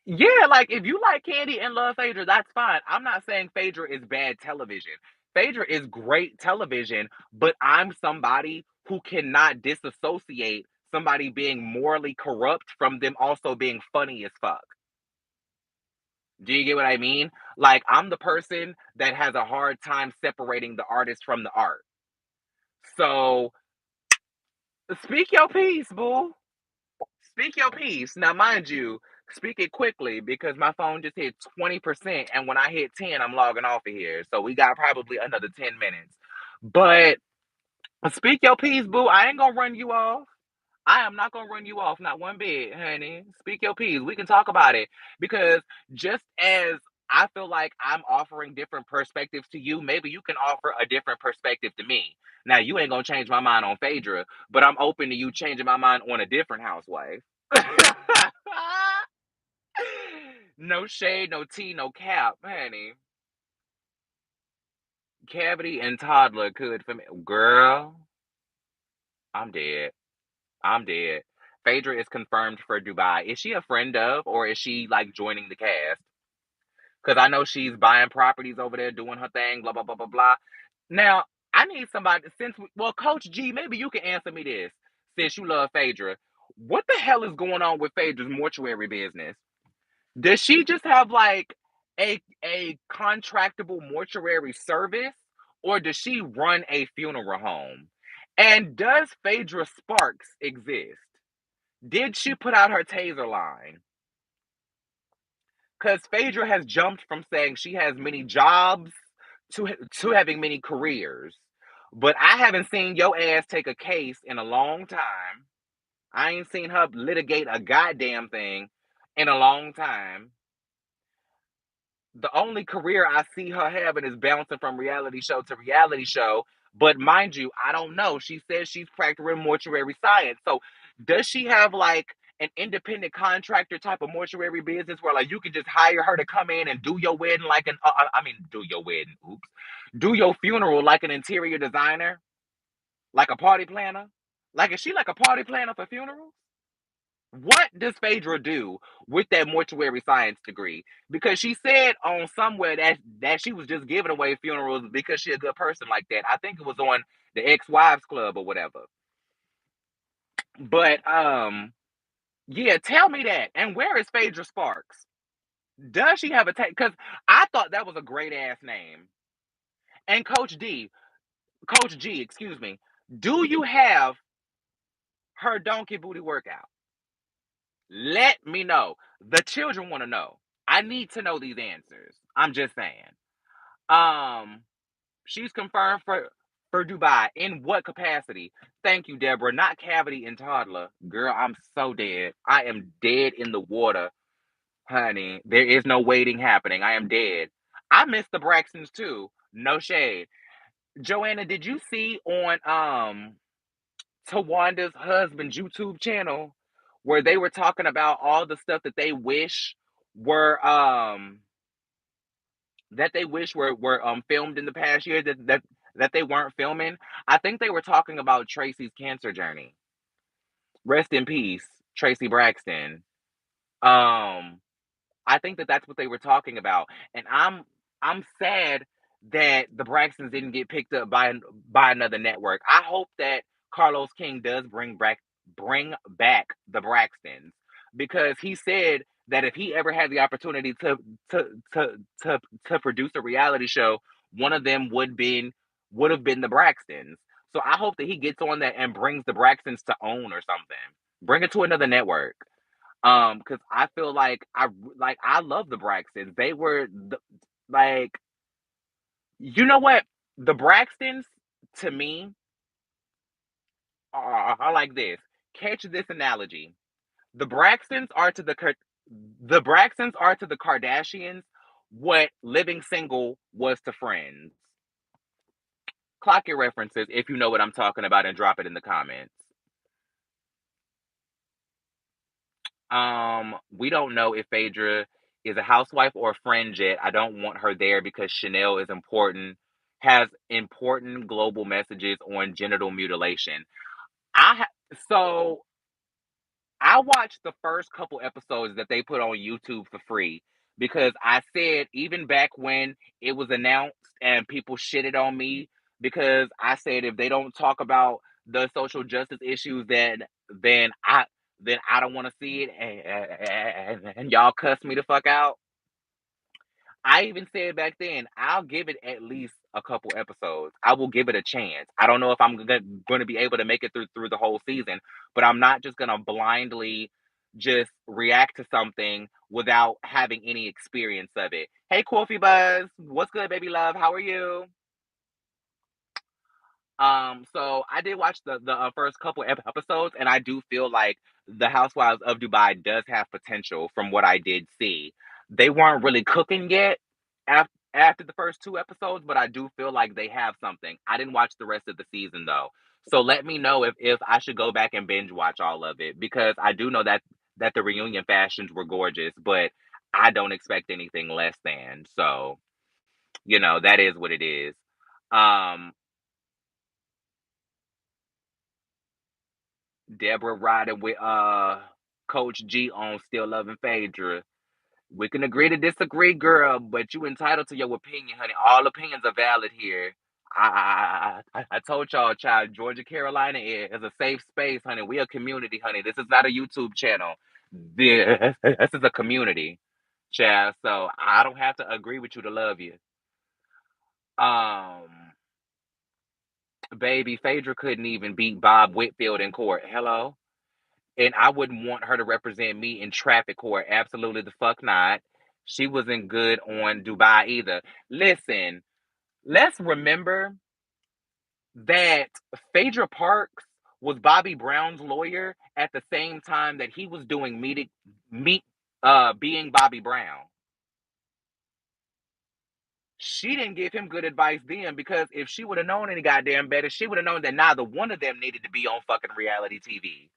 yeah, like if you like Candy and love Phaedra, that's fine. I'm not saying Phaedra is bad television. Phaedra is great television, but I'm somebody who cannot disassociate somebody being morally corrupt from them also being funny as fuck. Do you get what I mean? Like, I'm the person that has a hard time separating the artist from the art. So, speak your piece, boo. Speak your piece. Now, mind you, speak it quickly because my phone just hit 20%. And when I hit 10, I'm logging off of here. So we got probably another 10 minutes. But speak your piece, boo. I ain't going to run you off. I am not going to run you off, not one bit, honey. Speak your piece. We can talk about it because just as I feel like I'm offering different perspectives to you, maybe you can offer a different perspective to me. Now, you ain't going to change my mind on Phaedra, but I'm open to you changing my mind on a different housewife. No shade, no tea, no cap, honey. Cavity and toddler could for me. Girl, I'm dead. I'm dead. Phaedra is confirmed for Dubai. Is she a friend of, or is she like joining the cast? because I know she's buying properties over there, doing her thing, blah blah blah blah blah. Now, I need somebody well, Coach G, maybe you can answer me this since you love Phaedra. What the hell is going on with Phaedra's mortuary business? Does she just have like a contractable mortuary service, or does she run a funeral home? And does Phaedra Sparks exist? Did she put out her taser line? Because Phaedra has jumped from saying she has many jobs to having many careers. But I haven't seen your ass take a case in a long time. I ain't seen her litigate a goddamn thing in a long time. The only career I see her having is bouncing from reality show to reality show. But mind you, I don't know. She says she's practicing mortuary science. So does she have like an independent contractor type of mortuary business where like you can just hire her to come in and do your wedding like I mean do your wedding, oops, do your funeral like an interior designer, like a party planner? Like is she like a party planner for funerals? What does Phaedra do with that mortuary science degree? Because she said on somewhere that she was just giving away funerals because she's a good person like that. I think it was on the Ex-Wives Club or whatever. But yeah, tell me that. And where is Phaedra Sparks? Does she have a take? Because I thought that was a great ass name. And Coach G, excuse me, do you have her donkey booty workout? Let me know. The children want to know. I need to know these answers. I'm just saying. Um, she's confirmed for Dubai. In what capacity? Thank you, Deborah. Not cavity and toddler. Girl, I'm so dead. I am dead in the water, honey. There is no waiting happening. I am dead. I miss the Braxtons too. No shade. Joanna, did you see on Tawanda's husband's YouTube channel where they were talking about all the stuff were um that they wish were filmed in the past year that they weren't filming. I think they were talking about Tracy's cancer journey. Rest in peace, Tracy Braxton. Um I think that that's what they were talking about, and I'm sad that the Braxtons didn't get picked up by another network. I hope that Carlos King does bring back the Braxtons because he said that if he ever had the opportunity to to to to produce a reality show, one of them would have been the Braxtons. So I hope that he gets on that and brings the Braxtons to OWN or something. Bring it to another network. Because I feel like I love the Braxtons. They were like, you know what? The Braxtons to me are like this. Catch this analogy. The Braxtons are to the Braxtons are to the Kardashians what Living Single was to Friends. Clock your references if you know what I'm talking about and drop it in the comments. We don't know if Phaedra is a housewife or a friend yet. I don't want her there because Chanel is important, has important global messages on genital mutilation. So I watched the first couple episodes that they put on YouTube for free because I said even back when it was announced and people shitted on me because I said if they don't talk about the social justice issues then I then I don't want to see it and y'all cuss me the fuck out. I even said back then, I'll give it at least a couple episodes. I will give it a chance. I don't know if I'm going to be able to make it through the whole season, but I'm not just going to blindly just react to something without having any experience of it. Hey, Coffee Buzz, what's good, baby love? How are you? So I did watch the first couple episodes, and I do feel like the Housewives of Dubai does have potential from what I did see. They weren't really cooking yet after the first two episodes, but I do feel like they have something. I didn't watch the rest of the season though, so let me know if I should go back and binge watch all of it because I do know that the reunion fashions were gorgeous, but I don't expect anything less than. So that is what it is. Um, Deborah riding with Coach G on Still Loving Phaedra. We can agree to disagree, girl, but you entitled to your opinion, honey. All opinions are valid here. I told y'all, child, Georgia, Carolina is a safe space, honey. We a community, honey. This is not a YouTube channel. This is a community, child. So I don't have to agree with you to love you. Um, Baby, Phaedra couldn't even beat Bob Whitfield in court. Hello? And I wouldn't want her to represent me in traffic court. Absolutely the fuck not. She wasn't good on Dubai either. Listen, let's remember that Phaedra Parks was Bobby Brown's lawyer at the same time that he was doing being Bobby Brown. She didn't give him good advice then, because if she would have known any goddamn better, she would have known that neither one of them needed to be on fucking reality TV.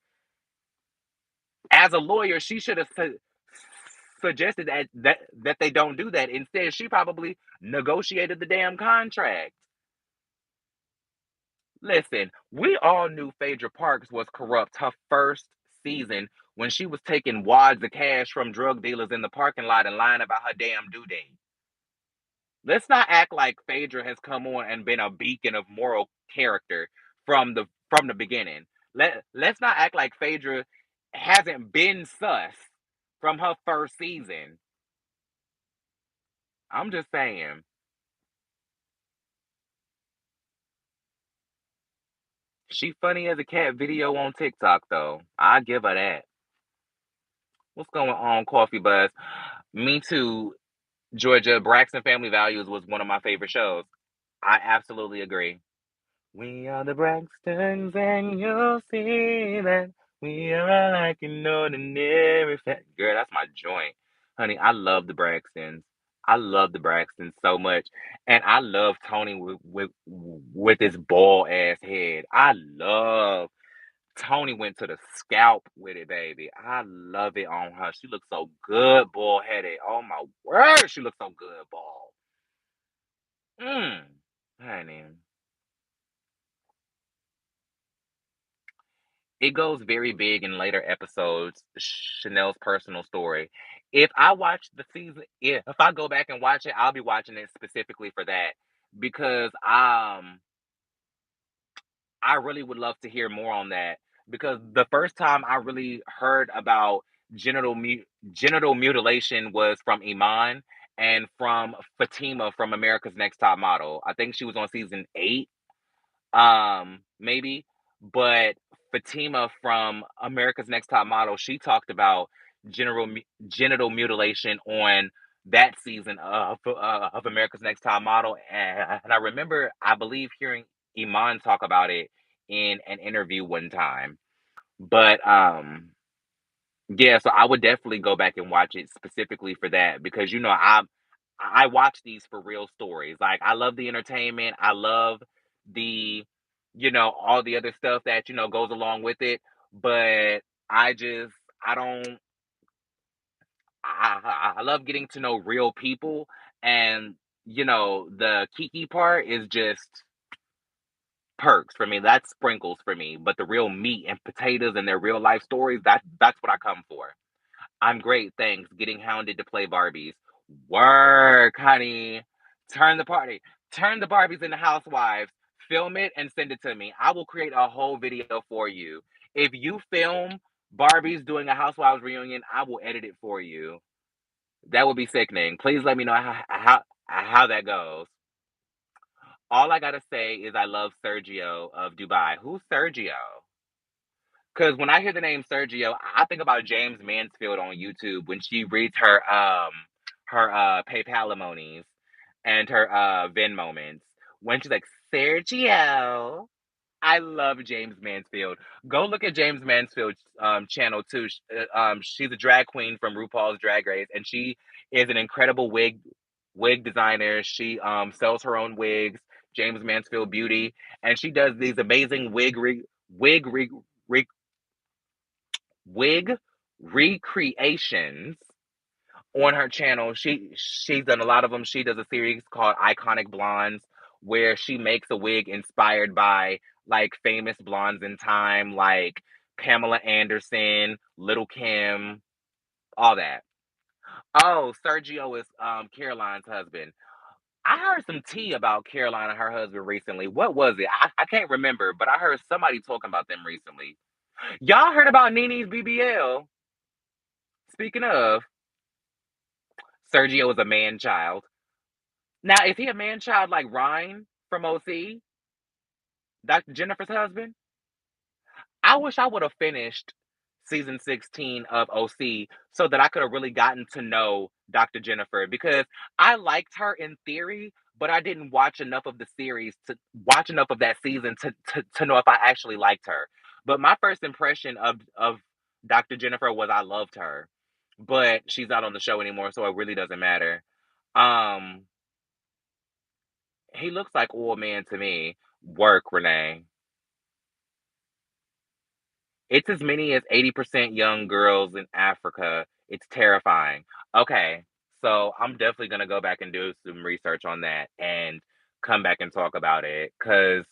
As a lawyer, she should have suggested that they don't do that. Instead, she probably negotiated the damn contract. Listen, we all knew Phaedra Parks was corrupt her first season when she was taking wads of cash from drug dealers in the parking lot and lying about her damn due date. Let's not act like Phaedra has come on and been a beacon of moral character from the beginning. Let's not act like Phaedra hasn't been sus from her first season. I'm just saying. She funny as a cat video on TikTok though. I give her that. What's going on, Coffee Buzz? Me too, Georgia. Braxton Family Values was one of my favorite shows. I absolutely agree. We are the Braxtons, and you'll see that we are like an ordinary girl, that's my joint. Honey, I love the Braxtons. I love the Braxtons so much. And I love Tony with his bald ass head. I love Tony went to the scalp with it, baby. I love it on her. She looks so good, bald headed. Oh my word, she looks so good, bald. Mmm, honey. It goes very big in later episodes, Chanel's personal story. If I go back and watch it, I'll be watching it specifically for that, because I really would love to hear more on that, because the first time I really heard about genital mutilation was from Iman and from Fatima from America's Next Top Model. I think she was on season 8, maybe. But Fatima from America's Next Top Model, she talked about genital mutilation on that season of America's Next Top Model, and I remember, I believe, hearing Iman talk about it in an interview one time. But yeah, so I would definitely go back and watch it specifically for that, because I watch these for real stories. Like, I love the entertainment. I love the, all the other stuff that, goes along with it. But I just, I don't, I love getting to know real people. And, the Kiki part is just perks for me. That's sprinkles for me. But the real meat and potatoes and their real life stories, that's what I come for. I'm great, thanks. Getting hounded to play Barbies. Work, honey. Turn the party. Turn the Barbies into Housewives. Film it and send it to me. I will create a whole video for you. If you film Barbies doing a Housewives reunion, I will edit it for you. That would be sickening. Please let me know how that goes. All I gotta say is I love Sergio of Dubai. Who's Sergio? Because when I hear the name Sergio, I think about James Mansfield on YouTube when she reads her PayPal monies and her Venmo moments. When she's like, Sergio. I love James Mansfield. Go look at James Mansfield's channel too. She's a drag queen from RuPaul's Drag Race, and she is an incredible wig designer. She sells her own wigs, James Mansfield Beauty, and she does these amazing wig wig recreations on her channel. She's done a lot of them. She does a series called Iconic Blondes, where she makes a wig inspired by like famous blondes in time, like Pamela Anderson, Little Kim, all that. Oh, Sergio is Caroline's husband. I heard some tea about Caroline and her husband recently. What was it? I can't remember, but I heard somebody talking about them recently. Y'all heard about Nene's BBL? Speaking of, Sergio is a man child. Now, is he a man child like Ryan from OC? Dr. Jennifer's husband? I wish I would have finished season 16 of OC so that I could have really gotten to know Dr. Jennifer because I liked her in theory, but I didn't watch enough of the series to watch enough of that season to know if I actually liked her. But my first impression of Dr. Jennifer was I loved her. But she's not on the show anymore, so it really doesn't matter. Um, he looks like old man to me. Work, Renee. It's as many as 80% young girls in Africa. It's terrifying. Okay, so I'm definitely gonna go back and do some research on that and come back and talk about it because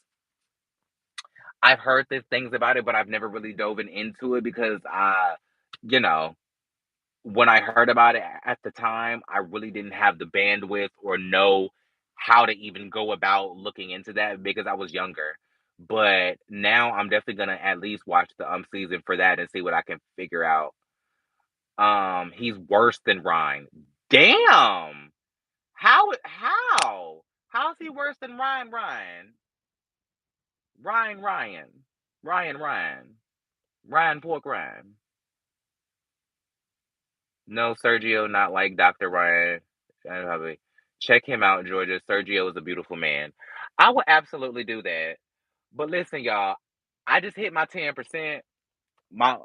I've heard these things about it, but I've never really dove into it because you know, when I heard about it at the time, I really didn't have the bandwidth or know how to even go about looking into that because I was younger. But now I'm definitely gonna at least watch the season for that and see what I can figure out. He's worse than Ryan. Damn. How is he worse than Ryan Ryan. Ryan Ryan. Ryan Pork Ryan. No, Sergio, not like Dr. Ryan. Probably check him out, Georgia. Sergio is a beautiful man. I would absolutely do that. But listen, y'all, I just hit my 10%. My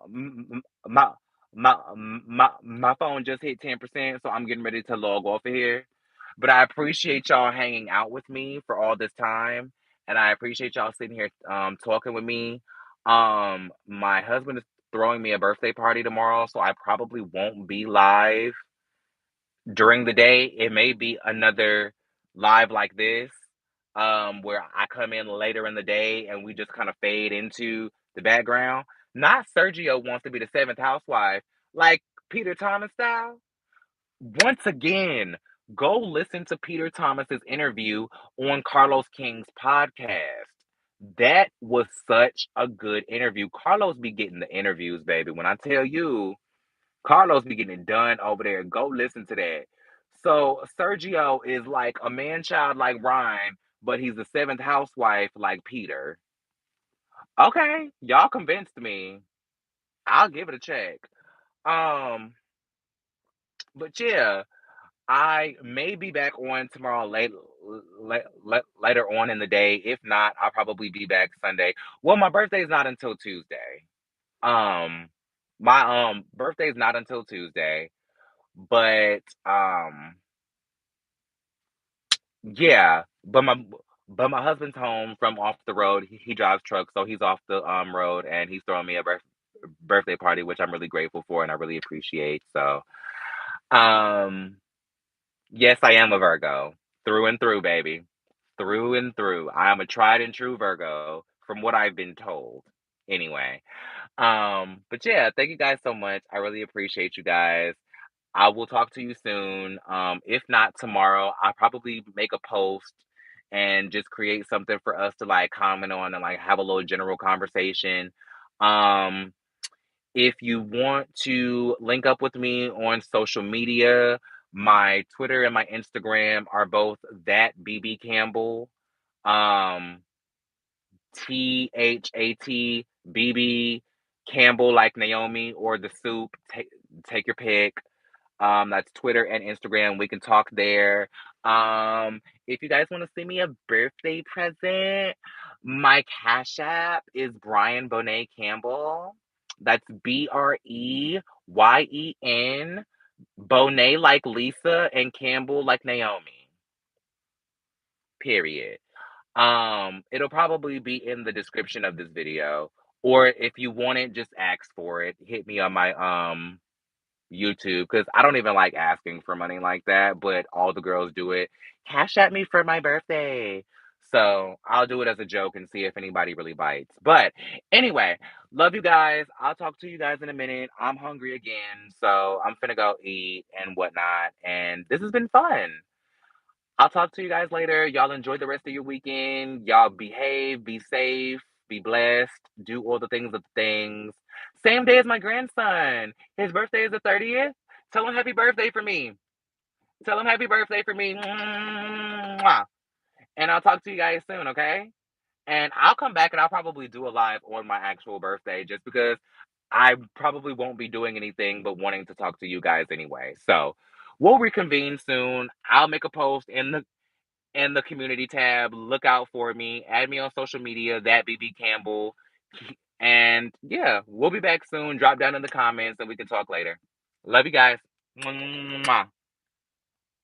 my my phone just hit 10%, so I'm getting ready to log off of here. But I appreciate y'all hanging out with me for all this time, and I appreciate y'all sitting here talking with me. My husband is throwing me a birthday party tomorrow, so I probably won't be live during the day. It may be another live like this, where I come in later in the day and we just kind of fade into the background. Not Sergio wants to be the seventh housewife, like Peter Thomas style. Once again, go listen to Peter Thomas's interview on Carlos King's podcast. That was such a good interview. Carlos be getting the interviews, baby. When I tell you, Carlos be getting it done over there. Go listen to that. So Sergio is like a man child like Ryan, but he's the seventh housewife like Peter. Okay, y'all convinced me. I'll give it a check. Um, but yeah, I may be back on tomorrow later on in the day. If not, I'll probably be back Sunday. Well, my birthday's not until Tuesday. Um, my birthday's not until Tuesday, but yeah, but my husband's home from off the road. He drives trucks, so he's off the road, and he's throwing me a birthday party, which I'm really grateful for and I really appreciate. So, um, yes, I am a Virgo through and through, baby, through and through. I am a tried and true Virgo, from what I've been told. Anyway, but yeah, thank you guys so much. I really appreciate you guys. I will talk to you soon. If not tomorrow, I'll probably make a post and just create something for us to like comment on and like have a little general conversation. Um, if you want to link up with me on social media, my Twitter and my Instagram are both that BB Campbell. Um, THAT Campbell like Naomi or the soup. Take your pick. That's Twitter and Instagram. We can talk there. If you guys want to send me a birthday present, my Cash App is BreyenBonetCampbell. That's BREYEN. Bonet like Lisa and Campbell like Naomi. Period. It'll probably be in the description of this video. Or if you want it, just ask for it. Hit me on my YouTube because I don't even like asking for money like that, but all the girls do it. Cash at me for my birthday. So I'll do it as a joke and see if anybody really bites. But anyway, love you guys. I'll talk to you guys in a minute. I'm hungry again, so I'm finna go eat and whatnot. And this has been fun. I'll talk to you guys later. Y'all enjoy the rest of your weekend. Y'all behave, be safe, be blessed, do all the things of things. Same day as my grandson. His birthday is the 30th. Tell him happy birthday for me. Tell him happy birthday for me. Mwah. And I'll talk to you guys soon, okay? And I'll come back and I'll probably do a live on my actual birthday just because I probably won't be doing anything but wanting to talk to you guys anyway. So we'll reconvene soon. I'll make a post in the community tab. Look out for me. Add me on social media, that BB Campbell. And yeah, we'll be back soon. Drop down in the comments and we can talk later. Love you guys. Mwah.